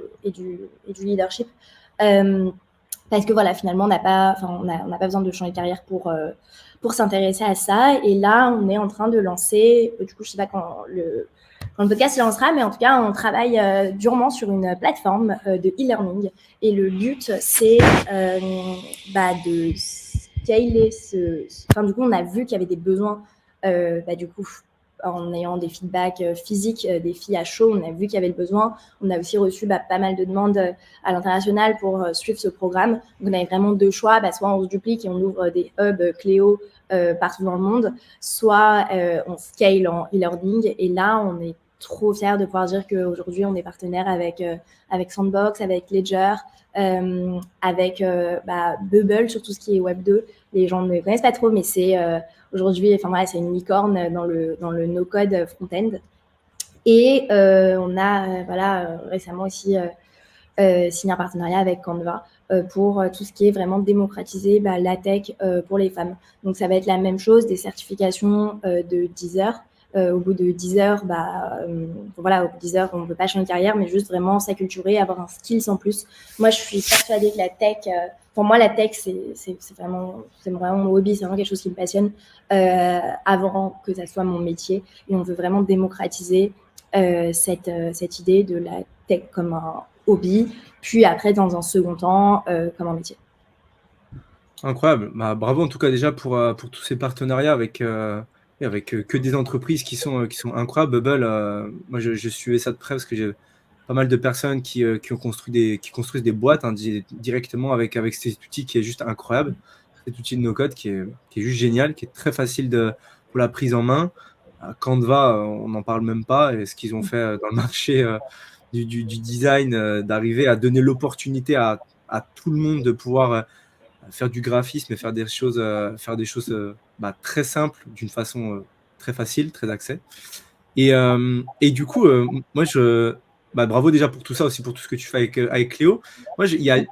leadership. Parce que voilà, finalement, on n'a pas besoin de changer de carrière pour s'intéresser à ça. Et là, on est en train de lancer, du coup, je ne sais pas quand le podcast se lancera, mais en tout cas, on travaille durement sur une plateforme de e-learning. Et le but, c'est de scaler du coup, on a vu qu'il y avait des besoins, du coup, en ayant des feedbacks physiques des filles à chaud, on a vu qu'il y avait le besoin. On a aussi reçu pas mal de demandes à l'international pour suivre ce programme. Donc, on avait vraiment 2 choix. Soit on se duplique et on ouvre des hubs Cléo partout dans le monde, soit on scale en e-learning. Et là, on est trop fière de pouvoir dire qu'aujourd'hui, on est partenaire avec Sandbox, avec Ledger, avec Bubble sur tout ce qui est Web 2. Les gens ne connaissent pas trop, mais c'est aujourd'hui, c'est une licorne dans le no-code front-end. Et on a récemment aussi signé un partenariat avec Canva pour tout ce qui est vraiment démocratiser la tech pour les femmes. Donc ça va être la même chose, des certifications de 10 heures. Au bout de 10 heures, au bout de 10 heures, on ne peut pas changer de carrière, mais juste vraiment s'acculturer, avoir un skills en plus. Moi, je suis persuadée que la tech, pour moi, la tech, c'est vraiment mon hobby, c'est vraiment quelque chose qui me passionne avant que ça soit mon métier. Et on veut vraiment démocratiser cette idée de la tech comme un hobby, puis après, dans un second temps, comme un métier. Incroyable. Bravo en tout cas déjà pour tous ces partenariats avec que des entreprises qui sont incroyables. Bubble, moi je suivais ça de près parce que j'ai pas mal de personnes qui construisent des boîtes directement avec cet outil qui est juste incroyable. Cet outil de no-code qui est juste génial, qui est très facile pour la prise en main. Canva, on n'en parle même pas, et ce qu'ils ont fait dans le marché du design, d'arriver à donner l'opportunité à tout le monde de pouvoir faire du graphisme et faire des choses très simples, d'une façon très facile, très accès. Et du coup, moi, bravo déjà pour tout ça, aussi pour tout ce que tu fais avec Cléo. Moi, il y a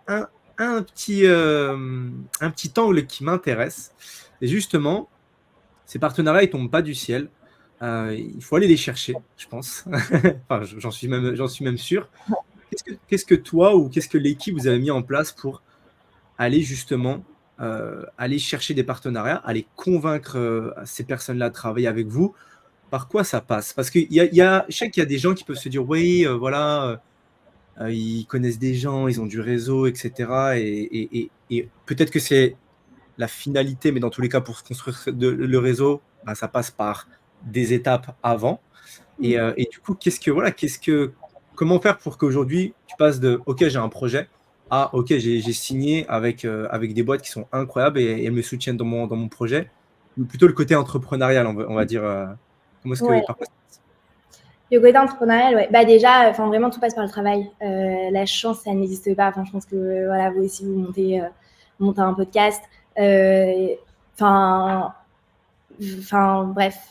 un petit angle qui m'intéresse. Et justement, ces partenariats, ils tombent pas du ciel. Il faut aller les chercher, je pense. Enfin, j'en suis même sûr. Qu'est-ce que toi ou qu'est-ce que l'équipe vous avez mis en place pour aller justement aller chercher des partenariats, aller convaincre ces personnes-là de travailler avec vous? Par quoi ça passe? Parce que je sais qu'il y a des gens qui peuvent se dire oui, voilà, ils connaissent des gens, ils ont du réseau, etc. Et peut-être que c'est la finalité, mais dans tous les cas, pour se construire le réseau, ça passe par des étapes avant. Et du coup, comment faire pour qu'aujourd'hui, tu passes de OK, j'ai un projet, à OK, j'ai signé avec des boîtes qui sont incroyables et elles me soutiennent dans mon projet, ou plutôt le côté entrepreneurial, on va dire. Comment est-ce que Ouais. par quoi ça passe? Le côté entrepreneurial, ouais. Déjà, vraiment, tout passe par le travail. La chance, ça n'existe pas. Je pense que voilà, vous aussi, vous montez un podcast. Bref,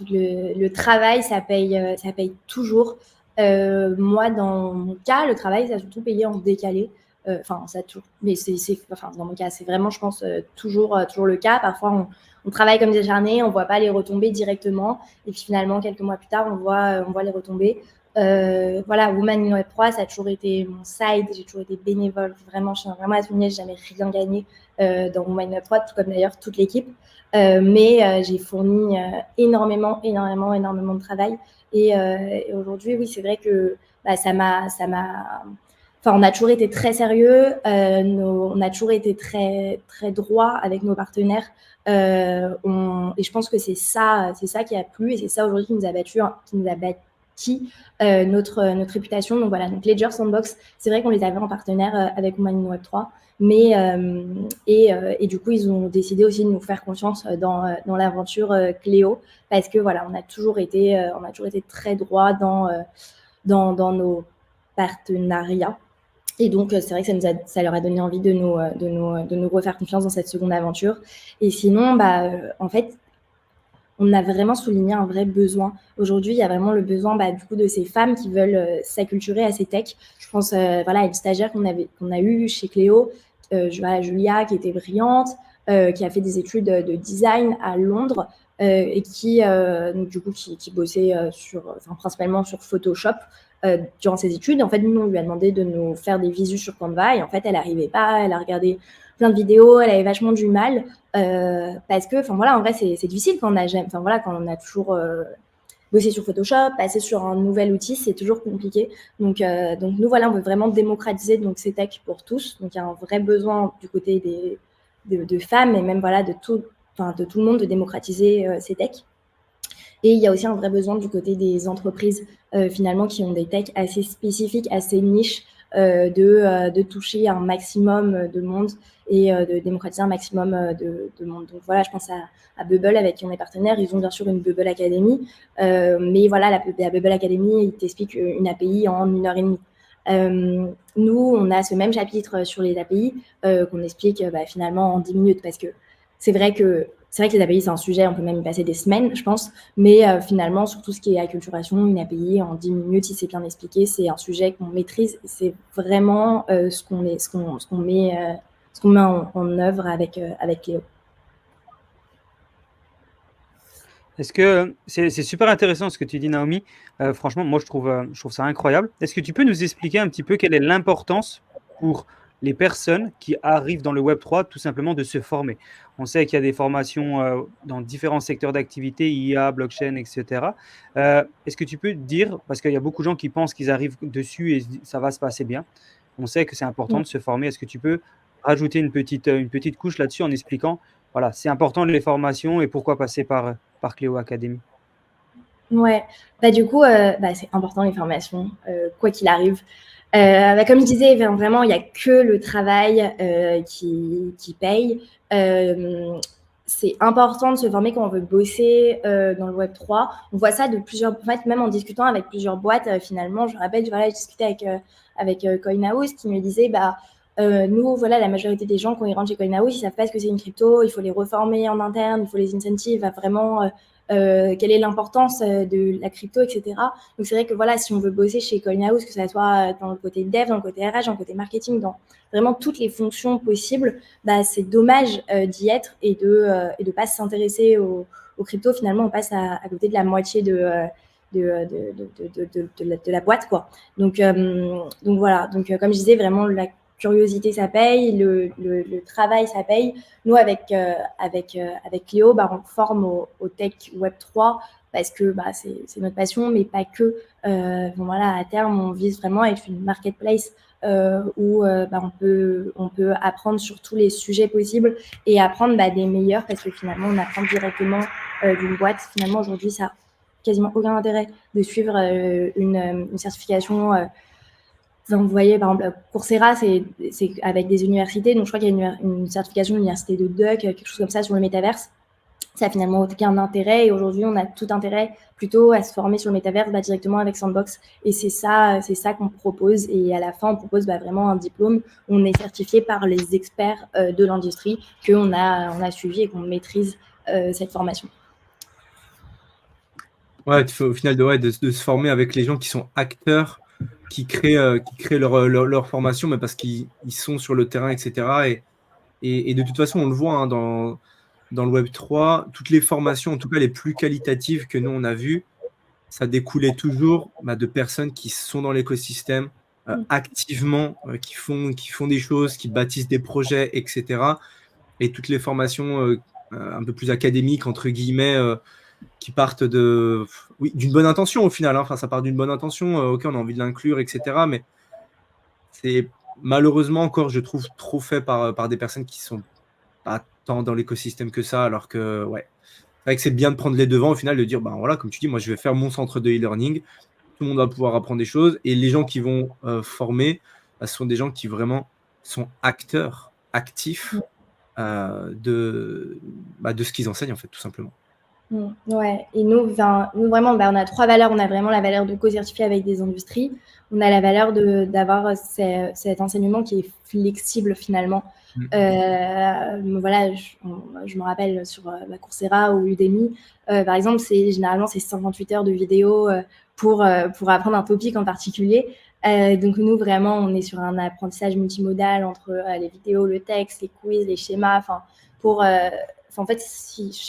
le travail, ça paye toujours. Moi, dans mon cas, le travail, ça a surtout payé en décalé. Ça toujours, mais dans mon cas, c'est vraiment, je pense, toujours le cas. Parfois, on travaille comme des acharnés, on voit pas les retombées directement, et puis finalement, quelques mois plus tard, on voit les retombées. Woman in Web 3, ça a toujours été mon side, j'ai toujours été bénévole, vraiment, je suis vraiment à souligner, j'ai jamais rien gagné dans Woman in Web 3, tout comme d'ailleurs toute l'équipe. Mais j'ai fourni énormément de travail. Et aujourd'hui, oui, c'est vrai que on a toujours été très sérieux, on a toujours été très, très droit avec nos partenaires. Et je pense que c'est ça qui a plu, et c'est ça aujourd'hui qui nous a bâti notre réputation. Donc voilà, donc Ledger, Sandbox, c'est vrai qu'on les avait en partenaire avec Woman in Web 3. Mais et du coup, ils ont décidé aussi de nous faire confiance dans l'aventure Cléo, parce que voilà, on a toujours été très droit dans nos partenariats. Et donc, c'est vrai que ça leur a donné envie de nous refaire confiance dans cette seconde aventure. Et sinon, en fait, on a vraiment souligné un vrai besoin. Aujourd'hui, il y a vraiment le besoin du coup de ces femmes qui veulent s'acculturer à ces techs. Je pense à une stagiaire qu'on a eue chez Cléo, Julia, qui était brillante, qui a fait des études de design à Londres et qui bossait principalement sur Photoshop durant ses études. En fait, nous, on lui a demandé de nous faire des visus sur Canva, et en fait, elle n'arrivait pas. Elle a regardé plein de vidéos, elle avait vachement du mal parce que, en vrai, c'est difficile quand on a toujours bosser sur Photoshop, passer sur un nouvel outil, c'est toujours compliqué. Donc nous, voilà, on veut vraiment démocratiser ces techs pour tous. Donc, il y a un vrai besoin du côté de femmes, et même voilà, de tout le monde, de démocratiser ces techs. Et il y a aussi un vrai besoin du côté des entreprises, finalement, qui ont des techs assez spécifiques, assez niches, de toucher un maximum de monde et de démocratiser un maximum de monde. Donc voilà, je pense à Bubble avec qui on est partenaire. Ils ont bien sûr une Bubble Academy, mais voilà, la Bubble Academy, ils t'expliquent une API en 1 heure et demie. Nous, on a ce même chapitre sur les API qu'on explique finalement en 10 minutes parce que c'est vrai que les API, c'est un sujet, on peut même y passer des semaines, je pense, mais finalement, sur tout ce qui est acculturation, une API en 10 minutes, si c'est bien expliqué, c'est un sujet qu'on maîtrise. C'est vraiment ce qu'on met en œuvre avec Léo. Est-ce que c'est super intéressant ce que tu dis, Naomi? Franchement, moi, je trouve ça incroyable. Est-ce que tu peux nous expliquer un petit peu quelle est l'importance pour les personnes qui arrivent dans le Web3, tout simplement de se former? On sait qu'il y a des formations dans différents secteurs d'activité, IA, blockchain, etc. Est-ce que tu peux dire, parce qu'il y a beaucoup de gens qui pensent qu'ils arrivent dessus et ça va se passer bien. On sait que c'est important de se former. Est-ce que tu peux rajouter une petite couche là-dessus en expliquant, voilà, c'est important les formations et pourquoi passer par Cléo Academy? Ouais, du coup, c'est important les formations, quoi qu'il arrive. Comme je disais, vraiment, il n'y a que le travail qui paye. C'est important de se former quand on veut bosser dans le Web3. On voit ça de plusieurs... En fait, même en discutant avec plusieurs boîtes, finalement, je me rappelle, je discutais avec CoinHouse qui me disait, nous, voilà, la majorité des gens, quand ils rentrent chez CoinHouse, ils ne savent pas ce que c'est une crypto, il faut les reformer en interne, il faut les incentives à vraiment... quelle est l'importance de la crypto, etc. Donc, c'est vrai que voilà, si on veut bosser chez CoinHouse, que ça soit dans le côté dev, dans le côté RH, dans le côté marketing, dans vraiment toutes les fonctions possibles, c'est dommage d'y être et de pas s'intéresser aux cryptos. Finalement, on passe à côté de la moitié de la boîte, quoi. Donc voilà. Donc, comme je disais, vraiment, la curiosité, ça paye, le travail, ça paye. Nous, avec Cléo, on forme au Tech Web3 parce que c'est notre passion, mais pas que. Voilà, à terme, on vise vraiment à être une marketplace où on peut apprendre sur tous les sujets possibles et apprendre des meilleurs parce que finalement, on apprend directement d'une boîte. Finalement, aujourd'hui, ça n'a quasiment aucun intérêt de suivre une certification. Vous voyez, par exemple, Coursera, c'est avec des universités. Donc, je crois qu'il y a une certification de l'université de Duck, quelque chose comme ça, sur le métaverse. Ça a finalement aucun intérêt. Et aujourd'hui, on a tout intérêt plutôt à se former sur le métaverse directement avec Sandbox. Et c'est ça qu'on propose. Et à la fin, on propose vraiment un diplôme. On est certifié par les experts de l'industrie qu'on a suivi et qu'on maîtrise cette formation. Ouais, tu fais au final de se former avec les gens qui sont acteurs, qui créent leur formation, mais parce qu'ils sont sur le terrain, etc. Et de toute façon, on le voit dans le Web3, toutes les formations, en tout cas les plus qualitatives que nous on a vues, ça découlait toujours de personnes qui sont dans l'écosystème activement, qui font des choses, qui bâtissent des projets, etc. Et toutes les formations un peu plus académiques, entre guillemets, qui partent d'une bonne intention au final. Enfin, ça part d'une bonne intention. Ok, on a envie de l'inclure, etc. Mais c'est malheureusement encore, je trouve, trop fait par des personnes qui sont pas tant dans l'écosystème que ça. Alors que, ouais, c'est vrai que c'est bien de prendre les devants au final, de dire, voilà, comme tu dis, moi, je vais faire mon centre de e-learning. Tout le monde va pouvoir apprendre des choses. Et les gens qui vont former, ce sont des gens qui vraiment sont acteurs, actifs de ce qu'ils enseignent, en fait, tout simplement. Ouais, et nous vraiment, on a 3 valeurs. On a vraiment la valeur de co-certifier avec des industries. On a la valeur d'avoir cet enseignement qui est flexible finalement. Voilà, je me rappelle sur Coursera ou Udemy, par exemple, généralement c'est 58 heures de vidéo pour apprendre un topic en particulier. Donc nous, vraiment, on est sur un apprentissage multimodal entre les vidéos, le texte, les quiz, les schémas, en fait,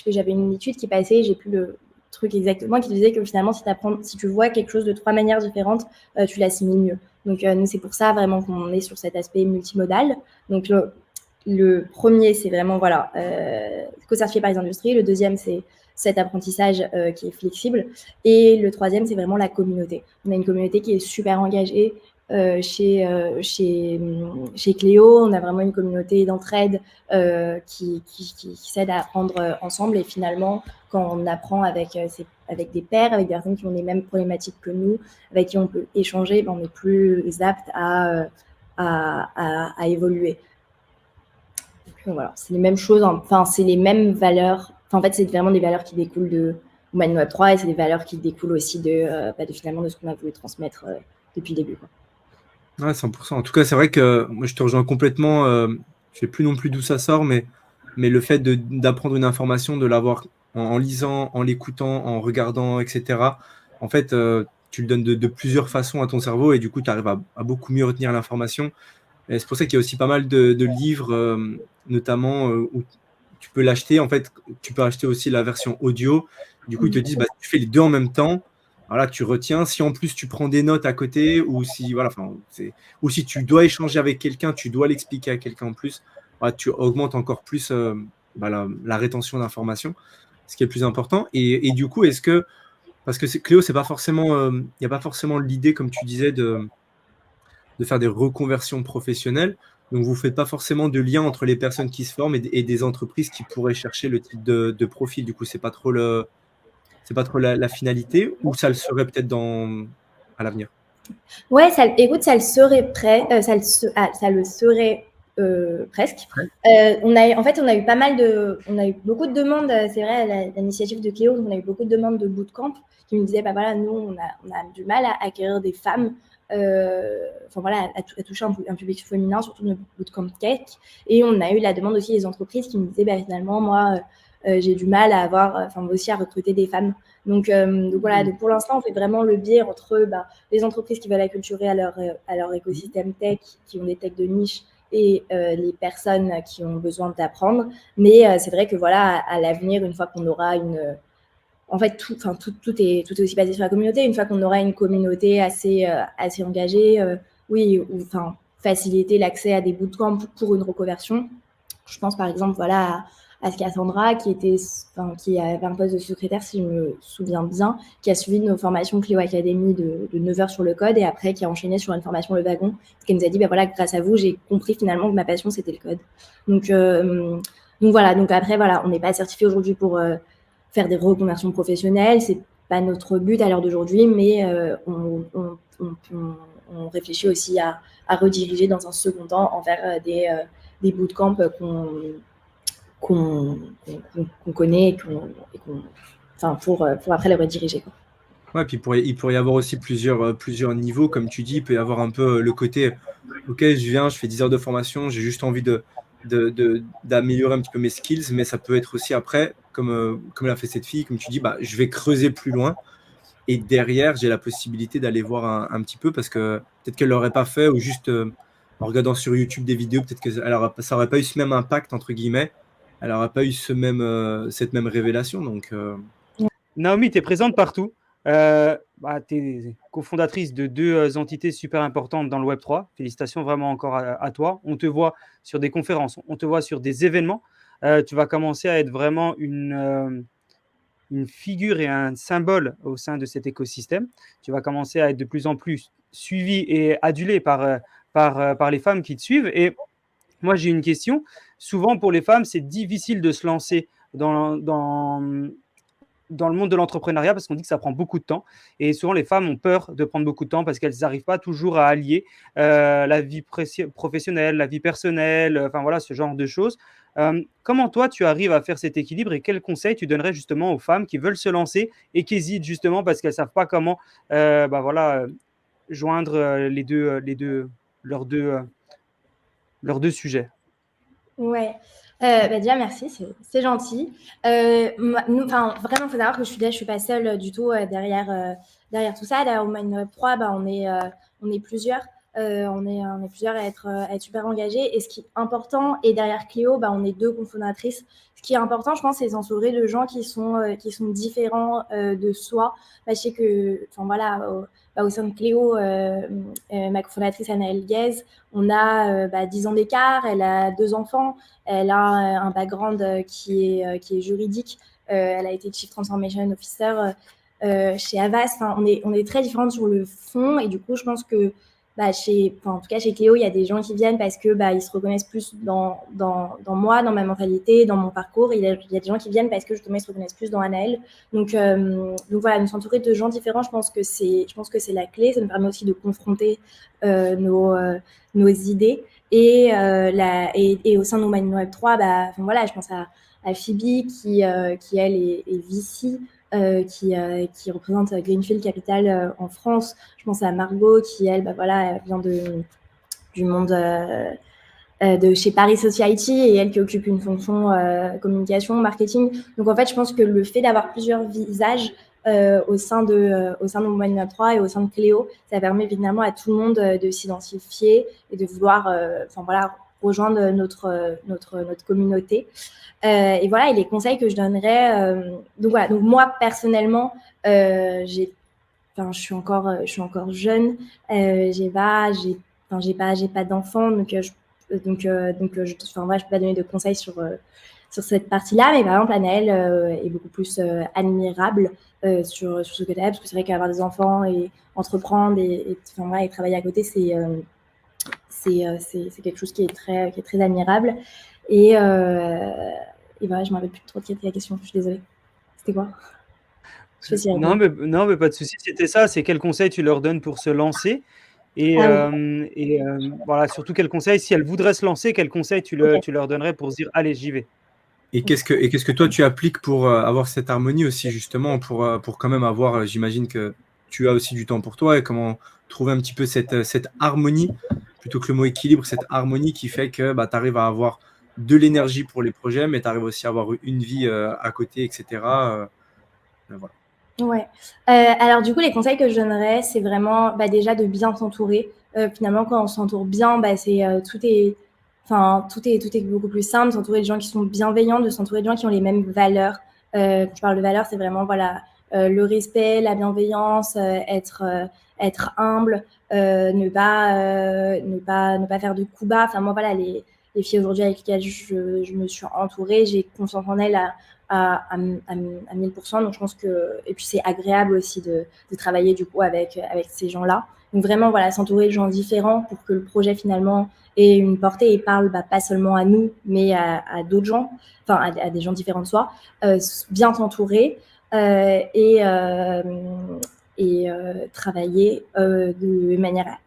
j'avais une étude qui passait, j'ai plus le truc exactement, qui disait que finalement, si tu vois quelque chose de 3 manières différentes, tu l'assimiles mieux. Donc, nous, c'est pour ça vraiment qu'on est sur cet aspect multimodal. Donc, le premier, c'est vraiment, voilà, co-certifié par les industries. Le deuxième, c'est cet apprentissage qui est flexible. Et le troisième, c'est vraiment la communauté. On a une communauté qui est super engagée, chez Cléo, on a vraiment une communauté d'entraide qui s'aide à apprendre ensemble. Et finalement, quand on apprend avec des pairs, avec des personnes qui ont les mêmes problématiques que nous, avec qui on peut échanger, on est plus apte à évoluer. Donc, voilà, c'est les mêmes choses, enfin, c'est les mêmes valeurs. Enfin, en fait, c'est vraiment des valeurs qui découlent de Women in Web 3 et c'est des valeurs qui découlent aussi finalement de ce qu'on a voulu transmettre depuis le début, quoi. Ouais, 100%. En tout cas, c'est vrai que moi, je te rejoins complètement. Je sais plus non plus d'où ça sort, mais le fait d'apprendre une information, de l'avoir en lisant, en l'écoutant, en regardant, etc., en fait, tu le donnes de plusieurs façons à ton cerveau et du coup, tu arrives à beaucoup mieux retenir l'information. Et c'est pour ça qu'il y a aussi pas mal de livres, notamment où tu peux l'acheter. En fait, tu peux acheter aussi la version audio. Du coup, ils te disent, bah, tu fais les deux en même temps. Alors là, tu retiens. Si en plus tu prends des notes à côté, ou si, voilà, ou si tu dois échanger avec quelqu'un, tu dois l'expliquer à quelqu'un en plus, voilà, tu augmentes encore plus la rétention d'informations, ce qui est le plus important. Et du coup, parce que Cléo, c'est pas forcément, il n'y a pas forcément l'idée, comme tu disais, de faire des reconversions professionnelles. Donc, vous ne faites pas forcément de lien entre les personnes qui se forment et des entreprises qui pourraient chercher le type de profil. Du coup, c'est pas trop la finalité, ou ça le serait peut-être à l'avenir. Ouais, écoute, ça le serait ça le serait presque. On a eu beaucoup de demandes, c'est vrai, à l'initiative de Cléo, on a eu beaucoup de demandes de bootcamp qui nous disaient, bah voilà, nous, on a du mal à acquérir des femmes, à toucher un public féminin, surtout de bootcamp tech. Et on a eu la demande aussi des entreprises qui nous disaient, bah finalement, moi, j'ai du mal à aussi à recruter des femmes. Donc voilà, donc pour l'instant, on fait vraiment le biais entre les entreprises qui veulent acculturer à leur écosystème tech, qui ont des techs de niche, et les personnes qui ont besoin d'apprendre. Mais c'est vrai que voilà, à l'avenir, une fois qu'on aura en fait, tout est aussi basé sur la communauté. Une fois qu'on aura une communauté assez engagée, oui, faciliter l'accès à des bootcamps pour une reconversion. Je pense par exemple, voilà, à Cassandra, qui avait un poste de secrétaire, si je me souviens bien, qui a suivi nos formations Cléo Academy de 9 heures sur le code et après qui a enchaîné sur une formation Le Wagon, qui nous a dit, bah voilà, grâce à vous, j'ai compris finalement que ma passion, c'était le code. Donc voilà, donc après, voilà, on n'est pas certifié aujourd'hui pour faire des reconversions professionnelles, c'est pas notre but à l'heure d'aujourd'hui, mais on réfléchit aussi à rediriger dans un second temps envers des bootcamps qu'on connaît pour après les rediriger, quoi. Ouais, puis il pourrait y avoir aussi plusieurs niveaux, comme tu dis. Il peut y avoir un peu le côté, ok, je fais 10 heures de formation, j'ai juste envie d'améliorer un petit peu mes skills, mais ça peut être aussi après, comme l'a fait cette fille, comme tu dis, bah, je vais creuser plus loin. Et derrière, j'ai la possibilité d'aller voir un petit peu, parce que peut-être qu'elle l'aurait pas fait, ou juste en regardant sur YouTube des vidéos, peut-être que ça n'aurait pas eu ce même impact, entre guillemets. Elle n'aurait pas eu cette même révélation. Donc, Naomi, tu es présente partout. Tu es cofondatrice de deux entités super importantes dans le Web3. Félicitations vraiment encore à toi. On te voit sur des conférences, on te voit sur des événements. Tu vas commencer à être vraiment une figure et un symbole au sein de cet écosystème. Tu vas commencer à être de plus en plus suivi et adulé par les femmes qui te suivent. Et moi, j'ai une question. Souvent, pour les femmes, c'est difficile de se lancer dans le monde de l'entrepreneuriat parce qu'on dit que ça prend beaucoup de temps. Et souvent, les femmes ont peur de prendre beaucoup de temps parce qu'elles n'arrivent pas toujours à allier la vie professionnelle, la vie personnelle, enfin voilà, ce genre de choses. Comment toi, tu arrives à faire cet équilibre et quels conseils tu donnerais justement aux femmes qui veulent se lancer et qui hésitent justement parce qu'elles ne savent pas comment joindre leurs deux sujets? Ouais. Déjà, merci, c'est gentil. Vraiment, il faut savoir que je suis pas seule du tout derrière tout ça. Derrière Women Web 3, on est plusieurs. On est plusieurs à être super engagés. Et ce qui est important, et derrière Cléo, on est deux cofondatrices. Ce qui est important, je pense, c'est s'entourer de gens qui sont différents de soi. Je sais que, au sein de Cléo, ma cofondatrice Anaëlle Guez, on a 10 ans d'écart, elle a 2 enfants, elle a un background qui est juridique, elle a été Chief Transformation Officer chez Avast. On est très différentes sur le fond et du coup, je pense que en tout cas chez Cléo, il y a des gens qui viennent parce que ils se reconnaissent plus dans moi, dans ma mentalité, dans mon parcours. Il y a des gens qui viennent parce que justement ils se reconnaissent plus dans Anaël. Donc voilà, nous s'entourer de gens différents, je pense que c'est la clé. Ça nous permet aussi de confronter nos idées et au sein de Women in Web 3, voilà, je pense à Phoebe qui elle est VC. Qui représente Greenfield Capital en France. Je pense à Margot qui, elle, elle vient du monde de chez Paris Society et elle qui occupe une fonction communication, marketing. Donc en fait, je pense que le fait d'avoir plusieurs visages au sein de Women 3 et au sein de Cléo, ça permet évidemment à tout le monde de s'identifier et de vouloir rejoindre notre communauté. Et voilà, et les conseils que je donnerais. Donc moi personnellement, je suis encore jeune. J'ai pas d'enfants, donc je peux pas donner de conseils sur cette partie-là. Mais par exemple, Anaël est beaucoup plus admirable sur ce côté-là, parce que c'est vrai qu'avoir des enfants et entreprendre et travailler à côté, c'est quelque chose qui est très admirable. Et voilà, je ne me rappelle plus trop de la question, je suis désolée. C'était quoi? Non, mais pas de souci. C'était ça, c'est quel conseil tu leur donnes pour se lancer et voilà, surtout quel conseil, si elles voudraient se lancer, quel conseil tu leur donnerais pour se dire allez, j'y vais. Et qu'est-ce que toi tu appliques pour avoir cette harmonie aussi, justement, pour quand même avoir, j'imagine que tu as aussi du temps pour toi, et comment trouver un petit peu cette harmonie, plutôt que le mot équilibre, cette harmonie qui fait que tu arrives à avoir de l'énergie pour les projets, mais tu arrives aussi à avoir une vie à côté, etc. Voilà. Ouais. Alors du coup, les conseils que je donnerais, c'est vraiment déjà de bien s'entourer. Finalement, quand on s'entoure bien, tout est beaucoup plus simple. S'entourer de gens qui sont bienveillants, de s'entourer de gens qui ont les mêmes valeurs. Quand je parle de valeurs, c'est vraiment le respect, la bienveillance, être humble, ne pas faire de coups bas. Enfin moi voilà, les filles aujourd'hui avec lesquelles je me suis entourée, j'ai confiance en elles à 1000%. Donc je pense que, et puis c'est agréable aussi de travailler du coup avec ces gens-là. Donc vraiment voilà, s'entourer de gens différents pour que le projet finalement ait une portée et parle pas seulement à nous, mais à d'autres gens, enfin à des gens différents de soi. Bien s'entourer et travailler travailler de manière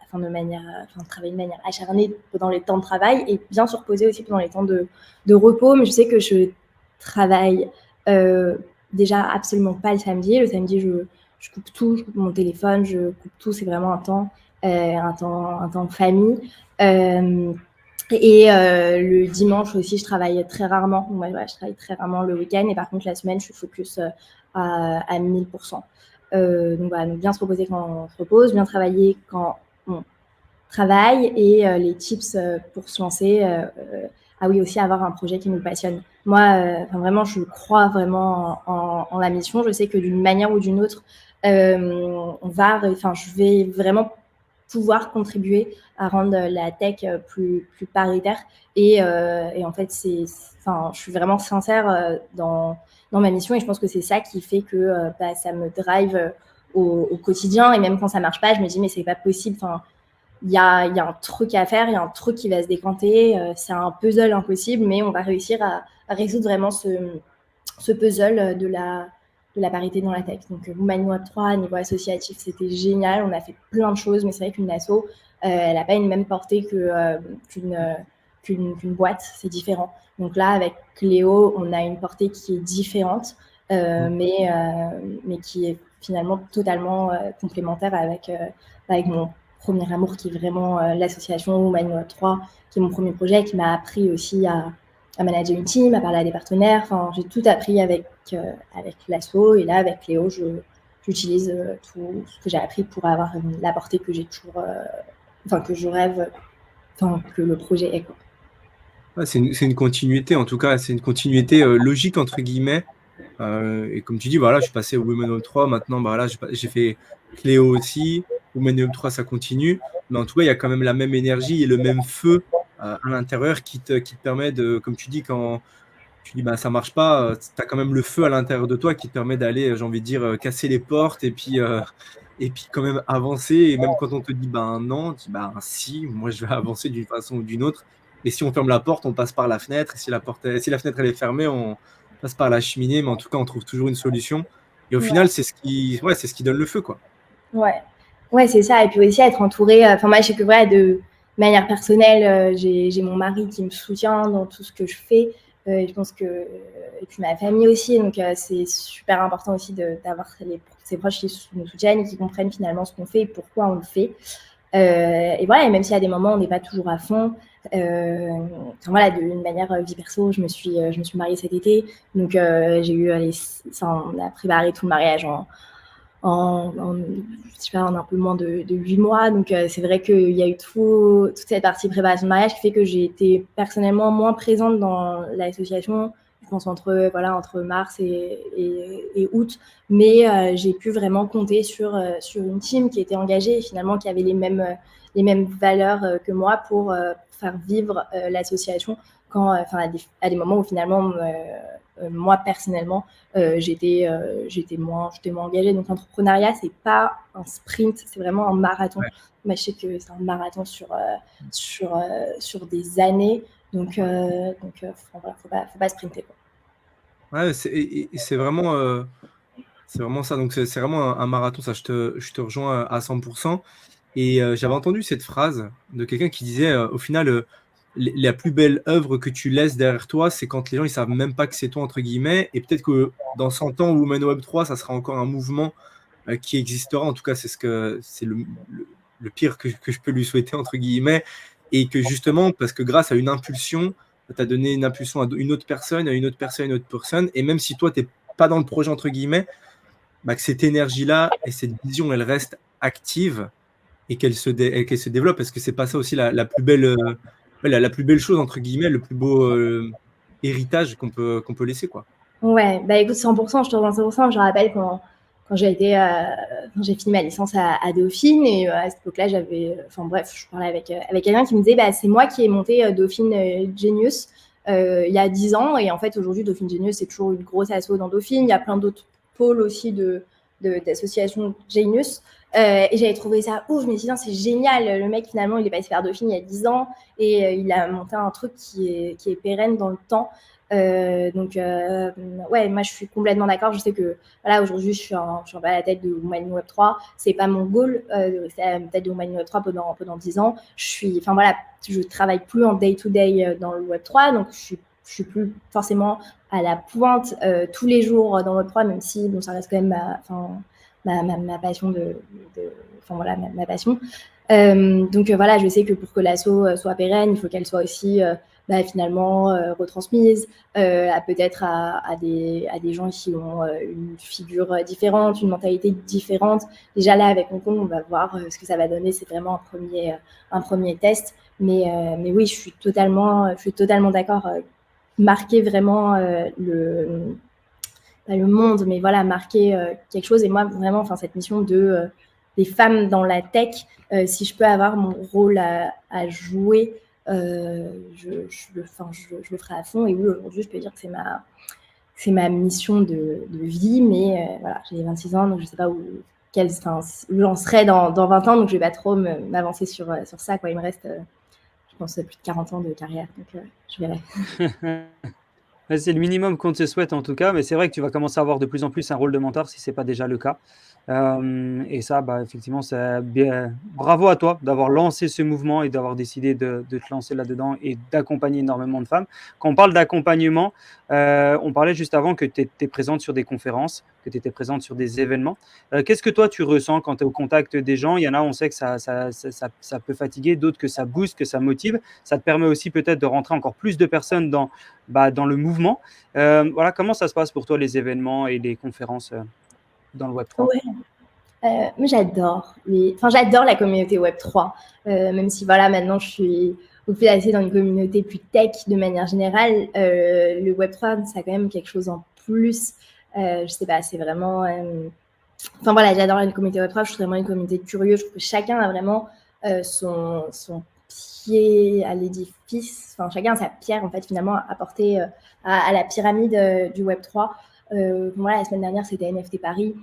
acharnée pendant les temps de travail et bien se reposer aussi pendant les temps de repos. Mais je sais que je travaille déjà absolument pas le samedi. Le samedi, je coupe tout, je coupe mon téléphone, je coupe tout. C'est vraiment un temps famille. Le dimanche aussi, je travaille très rarement. Donc, je travaille très rarement le week-end. Et par contre, la semaine, je suis focus à 1000%. Donc bien se reposer quand on se repose, bien travailler quand on travaille et les tips pour se lancer. Ah oui, aussi avoir un projet qui nous passionne. Moi, vraiment, je crois vraiment en la mission. Je sais que d'une manière ou d'une autre, je vais vraiment pouvoir contribuer à rendre la tech plus paritaire. Et en fait, je suis vraiment sincère dans ma mission et je pense que c'est ça qui fait que ça me drive au quotidien. Et même quand ça marche pas, je me dis mais c'est pas possible. Il y a un truc à faire, il y a un truc qui va se décanter. C'est un puzzle impossible, mais on va réussir à résoudre vraiment ce puzzle de la parité dans la tech. Donc, Women Web 3, à niveau associatif, c'était génial. On a fait plein de choses, mais c'est vrai qu'une asso, elle n'a pas une même portée qu'une boîte. C'est différent. Donc là, avec Cléo, on a une portée qui est différente, mais qui est finalement totalement complémentaire avec mon premier amour, qui est vraiment l'association Women Web 3, qui est mon premier projet, qui m'a appris aussi à manager une team, à parler à des partenaires. Enfin, j'ai tout appris avec l'asso. Et là, avec Cléo, j'utilise tout ce que j'ai appris pour avoir la portée que j'ai toujours, que je rêve, que le projet est, quoi. Ouais, c'est une continuité, en tout cas, c'est une continuité logique, entre guillemets. Et comme tu dis, voilà, je suis passé au Women Web 3, maintenant, voilà, j'ai fait Cléo aussi, Women Web 3, ça continue. Mais en tout cas, il y a quand même la même énergie et le même feu à l'intérieur qui te permet de, comme tu dis, quand tu dis ça marche pas, tu as quand même le feu à l'intérieur de toi qui te permet d'aller, j'ai envie de dire, casser les portes et puis et puis quand même avancer. Et même quand on te dit ben non, tu dis ben si, moi je vais avancer d'une façon ou d'une autre. Et si on ferme la porte, on passe par la fenêtre. Et si la fenêtre elle est fermée, on passe par la cheminée. Mais en tout cas, on trouve toujours une solution. Et au final, Ouais. c'est ce qui donne le feu, quoi. Ouais, ouais, c'est ça. Et puis aussi être entourée. Enfin, moi, je sais que voilà, de manière personnelle, j'ai mon mari qui me soutient dans tout ce que je fais. Je pense que et puis ma famille aussi. Donc c'est super important aussi d'avoir ses proches qui nous soutiennent et qui comprennent finalement ce qu'on fait et pourquoi on le fait. Et voilà. Et même s'il y a des moments où on n'est pas toujours à fond. Enfin, voilà, d'une manière vie perso, je me suis mariée cet été. Donc j'ai eu on a préparé tout le mariage je sais pas, en un peu moins de 8 mois. Donc, c'est vrai qu'il y a eu toute cette partie préparation de mariage qui fait que j'ai été personnellement moins présente dans l'association, je pense, entre mars et août. Mais j'ai pu vraiment compter sur une team qui était engagée et finalement qui avait les mêmes valeurs que moi pour faire vivre l'association à des moments où finalement, moi personnellement, j'étais moins engagée. Donc l'entrepreneuriat, c'est pas un sprint, c'est vraiment un marathon. Ouais. Moi, je sais que c'est un marathon sur des années. Donc voilà, faut pas sprinter, quoi. Ouais, et c'est vraiment ça. Donc c'est vraiment un marathon. Ça, je te rejoins à 100%. Et j'avais entendu cette phrase de quelqu'un qui disait, au final, la plus belle œuvre que tu laisses derrière toi, c'est quand les gens ils savent même pas que c'est toi, entre guillemets. Et peut-être que dans 100 ans, Women Web 3, ça sera encore un mouvement qui existera. En tout cas, c'est le pire que je peux lui souhaiter, entre guillemets. Et que justement, parce que grâce à une impulsion, tu as donné une impulsion à une autre personne, à une autre personne, à une autre personne. Et même si toi, tu n'es pas dans le projet, entre guillemets, bah, que cette énergie-là et cette vision, elle reste active et qu'elle se développe, parce que c'est pas ça aussi la plus belle, la plus belle chose, entre guillemets, le plus beau héritage qu'on peut laisser, quoi. Ouais, bah écoute, 100%, je te rejoins 100%. Je rappelle quand j'ai fini ma licence à Dauphine, et à cette époque-là, enfin bref, je parlais avec quelqu'un qui me disait, bah, c'est moi qui ai monté Dauphine Genius il y a 10 ans. Et en fait, aujourd'hui, Dauphine Genius, c'est toujours une grosse asso dans Dauphine. Il y a plein d'autres pôles aussi d'associations Genius. Et j'avais trouvé ça ouf. Je me suis dit, c'est génial. Le mec, finalement, il est passé par Dauphine il y a 10 ans et il a monté un truc qui est pérenne dans le temps. Ouais, moi je suis complètement d'accord. Je sais que voilà, aujourd'hui je suis un peu à la tête de Women Web 3. C'est pas mon goal de rester à la tête de Women Web 3 pendant 10 ans. Je travaille plus en day-to-day dans le Web 3, donc je suis plus forcément à la pointe tous les jours dans le Web 3, même si bon, ça reste quand même ma passion ma passion. Voilà, je sais que pour que l'asso soit pérenne, il faut qu'elle soit aussi finalement retransmise peut-être à des gens qui ont une figure différente, une mentalité différente. Déjà là, avec Hong Kong, on va voir ce que ça va donner. C'est vraiment un premier test. Mais oui, je suis totalement d'accord. Marquer vraiment pas le monde, mais voilà, marquer quelque chose. Et moi, vraiment, enfin, cette mission des femmes dans la tech, si je peux avoir mon rôle à jouer, je le ferai à fond. Et oui, aujourd'hui, je peux dire que c'est ma mission de vie. Mais voilà, j'ai 26 ans, donc je ne sais pas où j'en serai dans 20 ans. Donc, je ne vais pas trop m'avancer sur ça, quoi. Il me reste, je pense, plus de 40 ans de carrière. Donc, je verrai. C'est le minimum qu'on te souhaite en tout cas, mais c'est vrai que tu vas commencer à avoir de plus en plus un rôle de mentor si ce n'est pas déjà le cas. Et ça, bah, effectivement, c'est bien. Bravo à toi d'avoir lancé ce mouvement et d'avoir décidé de te lancer là-dedans et d'accompagner énormément de femmes. Quand on parle d'accompagnement, on parlait juste avant que tu étais présente sur des conférences, que tu étais présente sur des événements. Qu'est-ce que toi, tu ressens quand tu es au contact des gens? Il y en a, on sait que ça peut fatiguer, d'autres que ça booste, que ça motive. Ça te permet aussi peut-être de rentrer encore plus de personnes dans le mouvement. Voilà, comment ça se passe pour toi, les événements et les conférences dans le Web3? Ouais. Moi, j'adore la communauté Web3, même si voilà, maintenant je suis au plus assez dans une communauté plus tech de manière générale. Le Web3, ça a quand même quelque chose en plus. Je sais pas, c'est vraiment. Enfin voilà, j'adore une communauté Web3. Je trouve vraiment une communauté curieuse. Je trouve que chacun a vraiment son pied à l'édifice. Enfin, chacun a sa pierre en fait finalement à apporter à la pyramide du Web3. Voilà, la semaine dernière, c'était NFT Paris.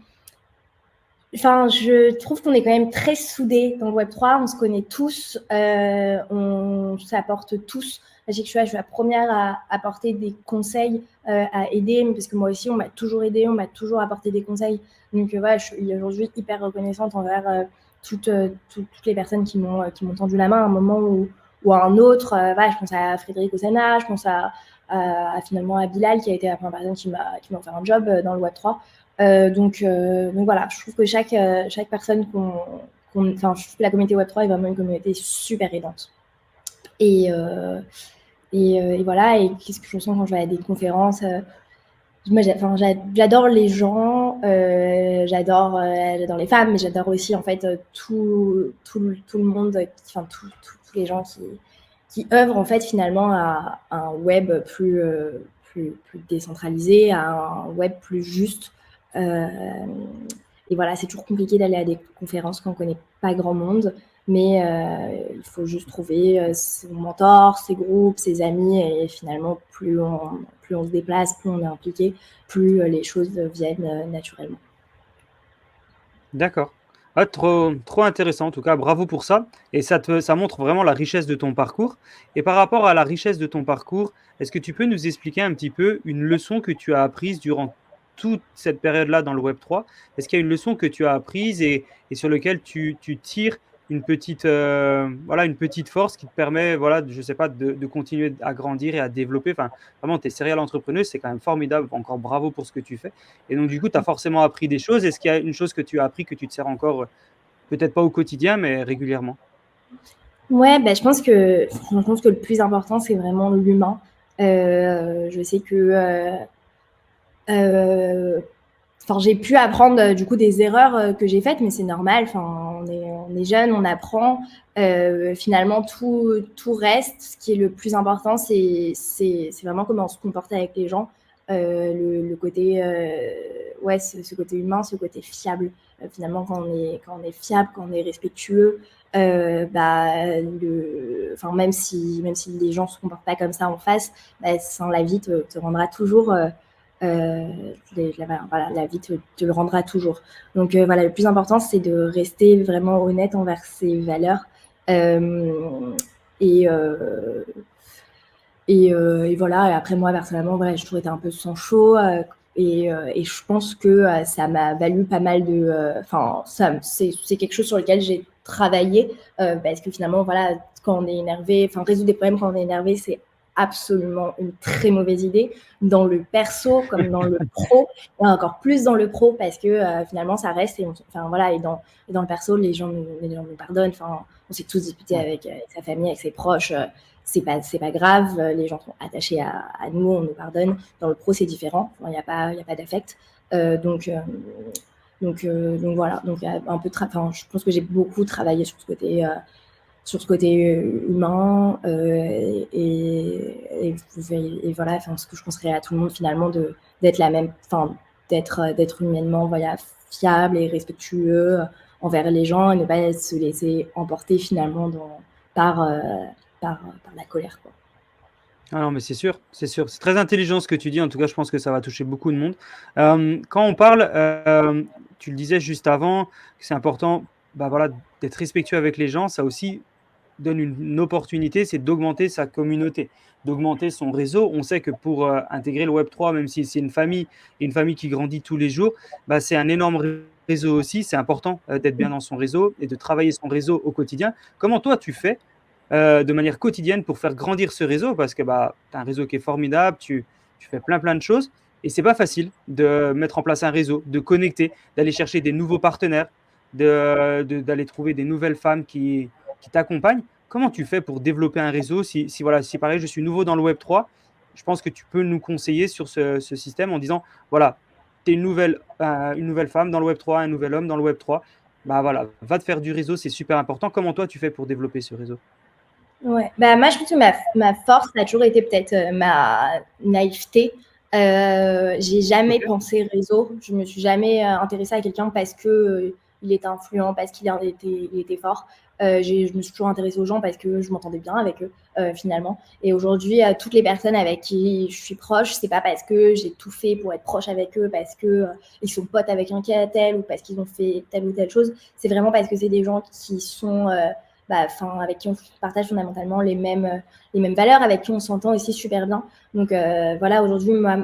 Enfin, je trouve qu'on est quand même très soudés dans le Web3. On se connaît tous, on s'apporte tous. Je sais que je suis la première à apporter des conseils, à aider, parce que moi aussi, on m'a toujours aidé, on m'a toujours apporté des conseils. Donc voilà, je suis aujourd'hui hyper reconnaissante envers toutes les personnes qui m'ont tendu la main à un moment ou à un autre. Voilà, je pense à Frédéric Osana, je pense finalement à Bilal, qui a été la première personne qui m'a offert un job dans le Web3. Donc voilà, je trouve que chaque personne enfin, je trouve que la communauté Web3 est vraiment une communauté super aidante. Et voilà, et qu'est-ce que je ressens quand je vais à des conférences moi, j'adore les gens, j'adore les femmes, mais j'adore aussi en fait tout le monde, enfin tous les gens qui œuvrent en fait finalement à un web plus décentralisé, à un web plus juste. Et voilà, c'est toujours compliqué d'aller à des conférences quand on connaît pas grand monde, mais il faut juste trouver son mentor, ses groupes, ses amis, et finalement plus on se déplace, plus on est impliqué, plus les choses viennent naturellement. D'accord. Ah, trop intéressant, en tout cas, bravo pour ça. Et ça montre vraiment la richesse de ton parcours. Et par rapport à la richesse de ton parcours, est-ce que tu peux nous expliquer un petit peu une leçon que tu as apprise durant toute cette période-là dans le Web3? Est-ce qu'il y a une leçon que tu as apprise et sur laquelle tu tires une petite force qui te permet, voilà, je sais pas, de continuer à grandir et à développer? Enfin, vraiment, tu es serial entrepreneuse, c'est quand même formidable. Encore bravo pour ce que tu fais. Et donc, du coup, tu as forcément appris des choses. Est-ce qu'il y a une chose que tu as appris que tu te sers encore, peut-être pas au quotidien, mais régulièrement? Ouais, bah, je pense que le plus important, c'est vraiment l'humain. Je sais que j'ai pu apprendre du coup des erreurs que j'ai faites, mais c'est normal. Enfin, on est jeune, on apprend. Finalement, tout reste. Ce qui est le plus important, c'est vraiment comment on se comporte avec les gens. Le côté, ouais, ce côté humain, ce côté fiable. Finalement, quand on est fiable, quand on est respectueux, enfin, même si les gens se comportent pas comme ça en face, la vie te rendra toujours. La vie te le rendra toujours. Donc voilà, le plus important, c'est de rester vraiment honnête envers ses valeurs. Euh, et, euh, et voilà, et après moi, personnellement, voilà, j'ai toujours été un peu sans chaud. Et je pense que ça m'a valu pas mal de. Enfin, c'est quelque chose sur lequel j'ai travaillé. Parce que finalement, voilà, quand on est énervé, enfin, résoudre des problèmes quand on est énervé, c'est absolument une très mauvaise idée dans le perso comme dans le pro, et encore plus dans le pro parce que finalement ça reste enfin voilà, et dans le perso les gens nous pardonnent, enfin on s'est tous disputés avec sa famille, avec ses proches, c'est pas grave, les gens sont attachés à nous, on nous pardonne. Dans le pro c'est différent, il n'y a pas d'affect, donc voilà, donc un peu je pense que j'ai beaucoup travaillé sur ce côté humain, et voilà, enfin, ce que je conseillerais à tout le monde finalement, d'être la même, enfin d'être humainement, voilà, fiable et respectueux envers les gens, et ne pas se laisser emporter finalement par la colère, quoi. Ah non, mais c'est sûr, c'est sûr. C'est très intelligent ce que tu dis. En tout cas, je pense que ça va toucher beaucoup de monde. Quand on parle, tu le disais juste avant, que c'est important, bah voilà, d'être respectueux avec les gens. Ça aussi donne une opportunité, c'est d'augmenter sa communauté, d'augmenter son réseau. On sait que pour intégrer le Web3, même si c'est une famille qui grandit tous les jours, bah, c'est un énorme réseau aussi. C'est important d'être bien dans son réseau et de travailler son réseau au quotidien. Comment toi, tu fais de manière quotidienne pour faire grandir ce réseau? Parce que bah, tu as un réseau qui est formidable, tu fais plein de choses. Et c'est pas facile de mettre en place un réseau, de connecter, d'aller chercher des nouveaux partenaires, d'aller trouver des nouvelles femmes qui t'accompagnent. Comment tu fais pour développer un réseau voilà, si pareil, je suis nouveau dans le Web3, je pense que tu peux nous conseiller sur ce système en disant, voilà, tu es une nouvelle femme dans le Web3, un nouvel homme dans le Web3, bah voilà, va te faire du réseau, c'est super important. Comment toi, tu fais pour développer ce réseau? Ouais, bah moi je pense que ma force a toujours été peut-être ma naïveté. J'ai jamais Ok. pensé réseau, je me suis jamais intéressée à quelqu'un parce que il était influent, parce qu'il était fort. Je me suis toujours intéressée aux gens parce que je m'entendais bien avec eux, finalement. Et aujourd'hui, toutes les personnes avec qui je suis proche, c'est pas parce que j'ai tout fait pour être proche avec eux, parce que ils sont potes avec un tel ou parce qu'ils ont fait telle ou telle chose. C'est vraiment parce que c'est des gens qui sont, avec qui on partage fondamentalement les mêmes valeurs, avec qui on s'entend aussi super bien. Donc voilà, aujourd'hui, moi,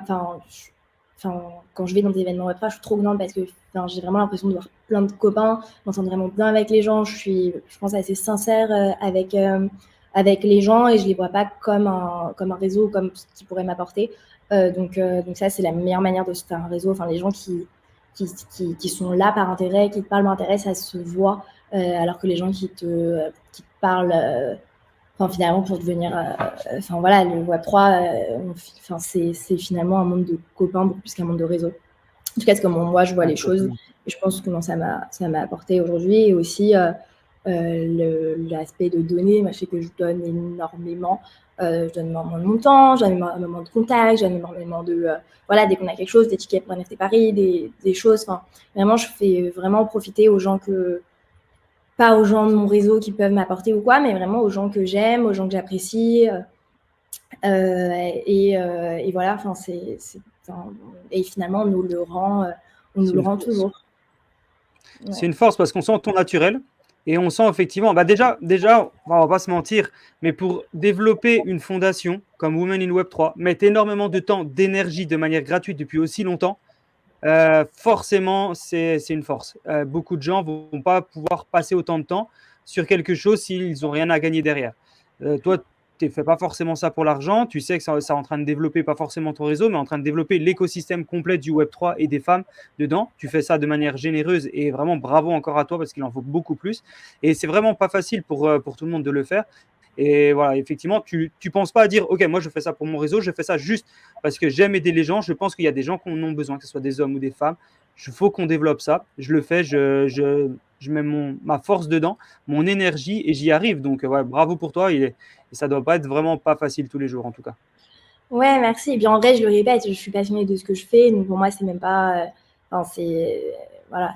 quand je vais dans des événements Web3, je suis trop contente parce que j'ai vraiment l'impression de voir plein de copains, m'entendre vraiment bien avec les gens. Je pense, assez sincère avec les gens et je les vois pas comme un réseau, comme ce qui pourrait m'apporter. Donc ça, c'est la meilleure manière de se faire un réseau. Enfin, les gens qui sont là par intérêt, qui te parlent par intérêt, ça se voit. Alors que les gens qui te parlent finalement pour devenir voilà, le Web3 c'est finalement un monde de copains beaucoup plus qu'un monde de réseau. En tout cas, c'est comment moi je vois les choses et je pense comment ça m'a apporté aujourd'hui. Et aussi l'aspect de donner, moi je sais que je donne énormément. Je donne énormément de mon temps, je donne énormément de contacts, je donne énormément de dès qu'on a quelque chose, des tickets pour NFT Paris, des choses. Vraiment, je fais vraiment profiter aux gens pas aux gens de mon réseau qui peuvent m'apporter ou quoi, mais vraiment aux gens que j'aime, aux gens que j'apprécie. Et voilà, et finalement, on nous le rend toujours. Ouais. C'est une force parce qu'on sent ton naturel et on sent effectivement, déjà, on va pas se mentir, mais pour développer une fondation comme Women in Web3, mettre énormément de temps, d'énergie de manière gratuite depuis aussi longtemps, forcément, c'est une force. Beaucoup de gens ne vont pas pouvoir passer autant de temps sur quelque chose s'ils n'ont rien à gagner derrière. Toi, tu ne fais pas forcément ça pour l'argent. Tu sais que ça est en train de développer, pas forcément ton réseau, mais en train de développer l'écosystème complet du Web3 et des femmes dedans. Tu fais ça de manière généreuse et vraiment bravo encore à toi parce qu'il en faut beaucoup plus. Et c'est vraiment pas facile pour tout le monde de le faire. Et voilà, effectivement, tu ne penses pas à dire, OK, moi je fais ça pour mon réseau, je fais ça juste parce que j'aime aider les gens. Je pense qu'il y a des gens qui en ont besoin, que ce soit des hommes ou des femmes. Il faut qu'on développe ça. Je le fais, je mets ma force dedans, mon énergie et j'y arrive. Donc, bravo pour toi. Et ça ne doit pas être vraiment pas facile tous les jours, en tout cas. Ouais, merci. Et bien, en vrai, je le répète, je suis passionnée de ce que je fais. Donc, pour moi, c'est même pas. Voilà,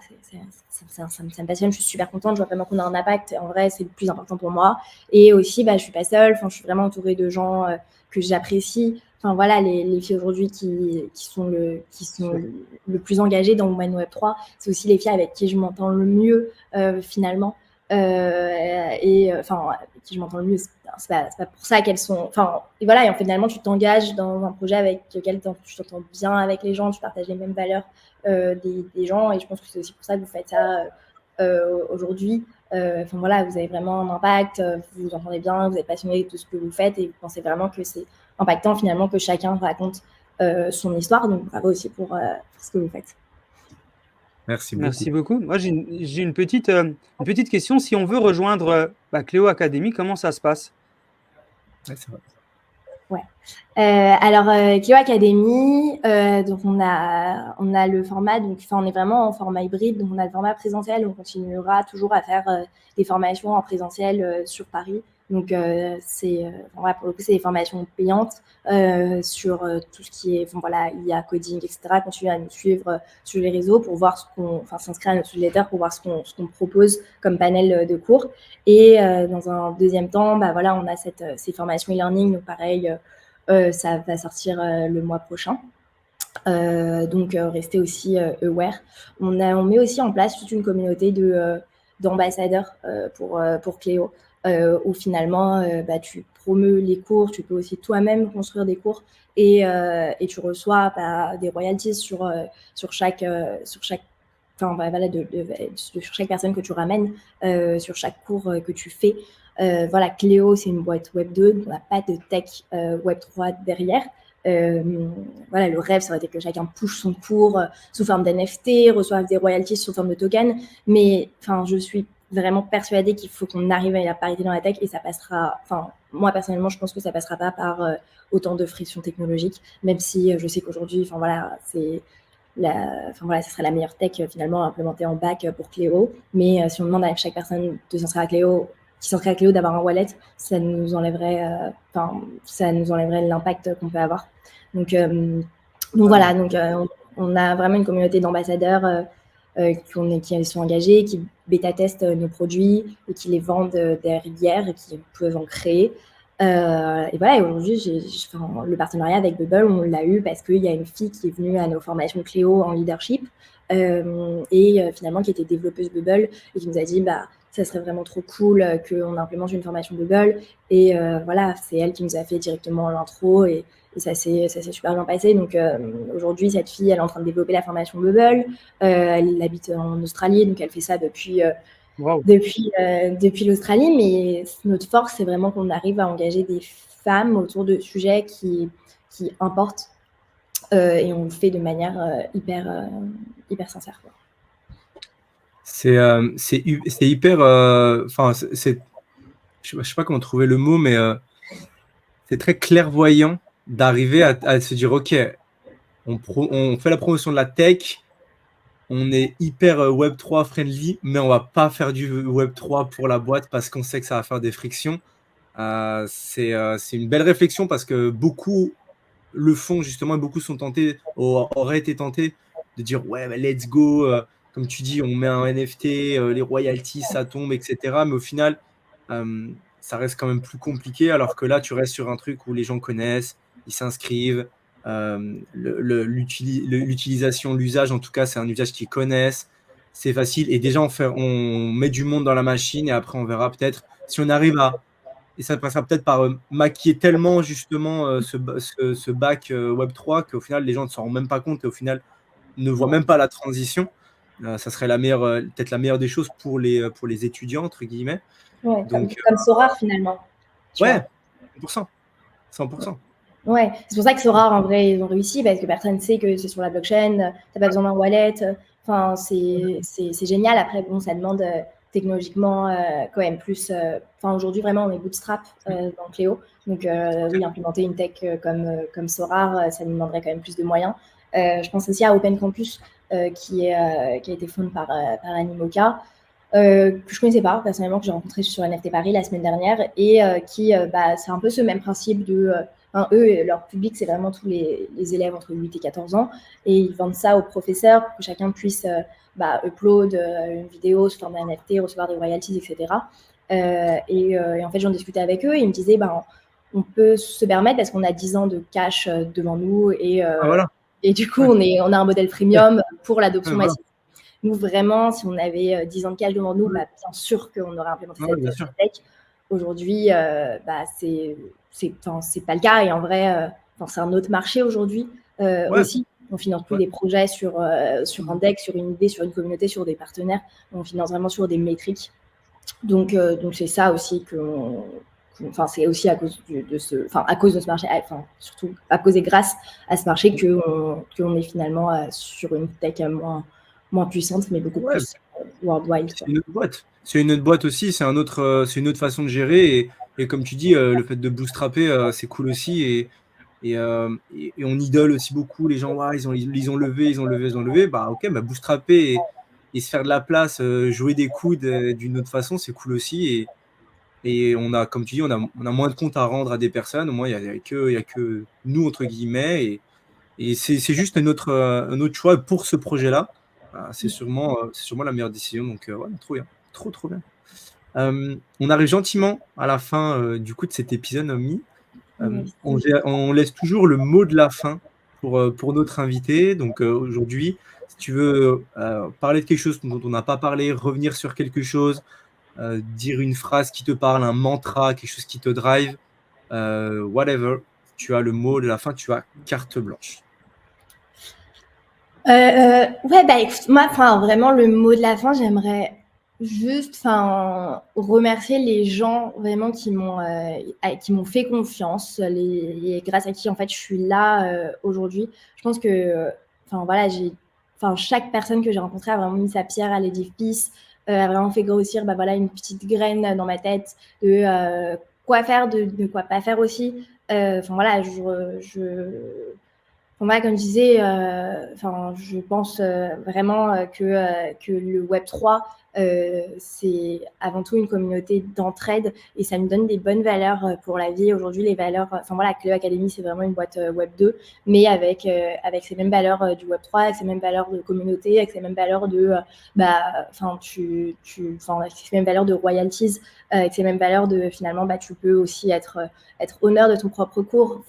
ça me passionne. Je suis super contente. Je vois vraiment qu'on a un impact. En vrai, c'est le plus important pour moi. Et aussi, je suis pas seule. Je suis vraiment entourée de gens que j'apprécie. Voilà, les filles aujourd'hui qui sont le plus engagées dans Women Web 3, c'est aussi les filles avec qui je m'entends le mieux, finalement. Qui je m'entends le mieux, c'est pas pour ça qu'elles sont. Et voilà, et finalement, tu t'engages dans un projet avec lequel tu t'entends bien avec les gens, tu partages les mêmes valeurs des gens, et je pense que c'est aussi pour ça que vous faites ça aujourd'hui. Voilà, vous avez vraiment un impact, vous vous entendez bien, vous êtes passionné de ce que vous faites, et vous pensez vraiment que c'est impactant finalement que chacun raconte son histoire. Donc, bravo aussi pour ce que vous faites. Merci beaucoup. Moi, j'ai une petite question. Si on veut rejoindre Cléo Academy, comment ça se passe? Ouais, c'est vrai. Ouais. Alors, Cléo Academy, donc on a le format, on est vraiment en format hybride, donc on a le format présentiel, on continuera toujours à faire des formations en présentiel sur Paris. Donc, pour le coup, c'est des formations payantes sur tout ce qui est, IA, coding, etc. Continuez à nous suivre sur les réseaux pour voir s'inscrire à notre newsletter pour voir ce qu'on propose comme panel de cours. Et dans un deuxième temps, on a ces formations e-learning, donc pareil, ça va sortir le mois prochain. Donc, restez aussi aware. On met aussi en place toute une communauté d'ambassadeurs pour Cléo, où finalement, tu promeus les cours, tu peux aussi toi-même construire des cours et tu reçois des royalties sur chaque sur chaque personne que tu ramènes, sur chaque cours que tu fais. Cléo, c'est une boîte Web 2, donc on n'a pas de tech Web 3 derrière. Le rêve, ça aurait été que chacun push son cours sous forme d'NFT, reçoive des royalties sous forme de token. Mais je suis vraiment persuadée qu'il faut qu'on arrive à la parité dans la tech et ça passera. Moi personnellement, je pense que ça passera pas par autant de friction technologique, même si je sais qu'aujourd'hui, ce serait la meilleure tech finalement implémentée en back pour Cléo. Mais si on demande à chaque personne de s'inscrire à Cléo, d'avoir un wallet, ça nous enlèverait l'impact qu'on peut avoir. Donc voilà, on a vraiment une communauté d'ambassadeurs qui sont engagés, qui bêta-testent nos produits et qui les vendent derrière et qui peuvent en créer. Et voilà, et aujourd'hui, le partenariat avec Bubble, on l'a eu parce qu'il y a une fille qui est venue à nos formations Cléo en leadership finalement qui était développeuse Bubble et qui nous a dit ça serait vraiment trop cool qu'on implémente une formation Bubble. Et voilà, c'est elle qui nous a fait directement l'intro et ça s'est super bien passé. Donc aujourd'hui, cette fille, elle est en train de développer la formation Bubble. Elle habite en Australie, donc elle fait ça depuis l'Australie. Mais notre force, c'est vraiment qu'on arrive à engager des femmes autour de sujets qui importent. Et on le fait de manière hyper sincère, quoi. C'est hyper. Enfin, je sais pas comment trouver le mot, mais c'est très clairvoyant d'arriver à se dire ok, on fait la promotion de la tech, on est hyper Web3 friendly, mais on va pas faire du Web3 pour la boîte parce qu'on sait que ça va faire des frictions. C'est une belle réflexion parce que beaucoup le font justement et beaucoup auraient été tentés de dire ouais, let's go, comme tu dis, on met un NFT, les royalties, ça tombe, etc. Mais au final, ça reste quand même plus compliqué, alors que là, tu restes sur un truc où les gens connaissent, ils s'inscrivent, l'utilisation, l'usage, en tout cas, c'est un usage qu'ils connaissent, c'est facile. Et déjà, on met du monde dans la machine et après, on verra peut-être si on arrive et ça passera peut-être par maquiller tellement justement ce bac Web3 qu'au final, les gens ne s'en rendent même pas compte et au final, ne voient même pas la transition. Ça serait peut-être la meilleure des choses pour les étudiants, entre guillemets. Ouais, donc, comme Sorare, finalement. Ouais, 100%. 100%. Ouais, c'est pour ça que Sorare, en vrai, ils ont réussi, parce que personne ne sait que c'est sur la blockchain, t'as pas besoin d'un wallet. Enfin, c'est génial. Après, bon, ça demande technologiquement quand même plus. Enfin, aujourd'hui, vraiment, on est bootstrap dans Cléo. Donc, oui, implémenter une tech comme Sorare, ça nous demanderait quand même plus de moyens. Je pense aussi à Open Campus, qui a été fondé par Animoca. Que je connaissais pas personnellement, que j'ai rencontré sur NFT Paris la semaine dernière et c'est un peu ce même principe de eux, leur public, c'est vraiment tous les élèves entre 8 et 14 ans et ils vendent ça aux professeurs pour que chacun puisse upload une vidéo sous forme d'un NFT, recevoir des royalties, etc. Et en fait, j'en discutais avec eux et ils me disaient on peut se permettre parce qu'on a 10 ans de cash devant nous et du coup, on a un modèle premium pour l'adoption massive. Nous, vraiment, si on avait 10 ans de cash devant nous, bien sûr qu'on aurait implémenté cette tech. Aujourd'hui, c'est pas le cas. Et en vrai, c'est un autre marché aujourd'hui aussi. On finance plus des projets sur un deck, sur une idée, sur une communauté, sur des partenaires. On finance vraiment sur des métriques. Donc c'est ça aussi c'est aussi à cause à cause de ce marché, surtout à cause et grâce à ce marché qu'on est finalement sur une tech moins puissante, mais beaucoup plus worldwide. C'est une autre boîte aussi, c'est une autre façon de gérer. Et comme tu dis, le fait de bootstrapper, c'est cool aussi. Et on idole aussi beaucoup les gens. Ils ont levé. Bah, ok, bootstrapper et se faire de la place, jouer des coudes d'une autre façon, c'est cool aussi. Et on a, comme tu dis, on a moins de comptes à rendre à des personnes. Au moins, il n'y a que nous, entre guillemets. Et c'est juste un autre choix pour ce projet-là. C'est sûrement la meilleure décision. Donc, trop bien. Trop bien. On arrive gentiment à la fin du coup de cet épisode, Naomi. On laisse toujours le mot de la fin pour notre invité. Donc, aujourd'hui, si tu veux parler de quelque chose dont on n'a pas parlé, revenir sur quelque chose, dire une phrase qui te parle, un mantra, quelque chose qui te drive, whatever, tu as le mot de la fin, tu as carte blanche. Écoute, moi, vraiment, le mot de la fin, j'aimerais juste remercier les gens vraiment qui m'ont fait confiance, grâce à qui en fait je suis là aujourd'hui. Je pense que chaque personne que j'ai rencontrée a vraiment mis sa pierre à l'édifice, a vraiment fait grossir une petite graine dans ma tête de quoi faire, de quoi pas faire aussi. Pour moi, comme je disais, je pense vraiment que le Web3, c'est avant tout une communauté d'entraide et ça nous donne des bonnes valeurs pour la vie. Aujourd'hui, les valeurs, Cleo Academy, c'est vraiment une boîte Web2, mais avec ces mêmes valeurs du Web3, avec ces mêmes valeurs de communauté, avec ces mêmes valeurs de, avec ces mêmes valeurs de royalties, avec ces mêmes valeurs de finalement, tu peux aussi être honneur de ton propre cours.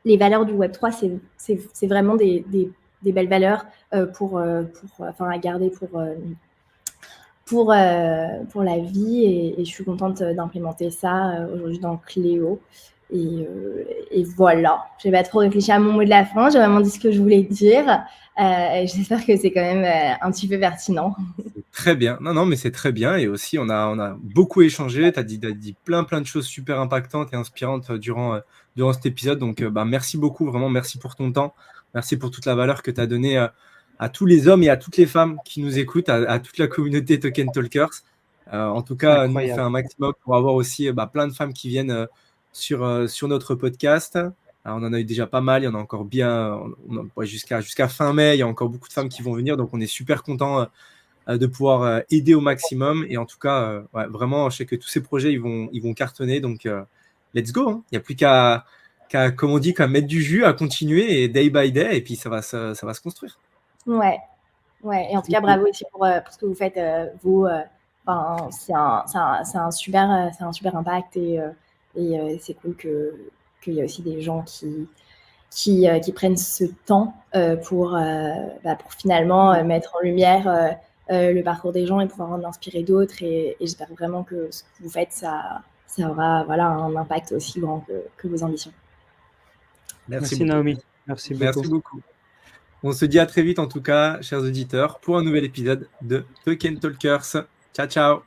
Les valeurs du Web3, c'est vraiment des belles valeurs à garder pour la vie et je suis contente d'implémenter ça aujourd'hui dans Cléo. Et voilà, je vais pas trop réfléchir à mon mot de la fin, j'ai vraiment dit ce que je voulais dire. J'espère que c'est quand même un petit peu pertinent. Très bien. Non, mais c'est très bien. Et aussi, on a beaucoup échangé. Tu as dit plein de choses super impactantes et inspirantes durant cet épisode. Donc, merci beaucoup. Vraiment, merci pour ton temps. Merci pour toute la valeur que tu as donnée à tous les hommes et à toutes les femmes qui nous écoutent, à toute la communauté Token Talkers. En tout cas, nous, on fait un maximum pour avoir aussi plein de femmes qui viennent sur notre podcast. Alors, on en a eu déjà pas mal. Il y en a encore bien jusqu'à fin mai. Il y a encore beaucoup de femmes qui vont venir. Donc, on est super contents de pouvoir aider au maximum. Et en tout cas, vraiment, je sais que tous ces projets, ils vont cartonner. Donc, let's go. Hein. Il n'y a plus qu'à, comme on dit, qu'à mettre du jus, à continuer et day by day. Et puis, ça va se construire. Ouais. Et en tout cas, bravo aussi pour ce que vous faites, vous. C'est un super impact et c'est cool qu'il y a aussi des gens qui prennent ce temps pour finalement mettre en lumière le parcours des gens et pouvoir en inspirer d'autres. Et j'espère vraiment que ce que vous faites, ça aura un impact aussi grand que vos ambitions. Merci Naomi. Merci beaucoup. On se dit à très vite en tout cas, chers auditeurs, pour un nouvel épisode de Token Talkers. Ciao, ciao.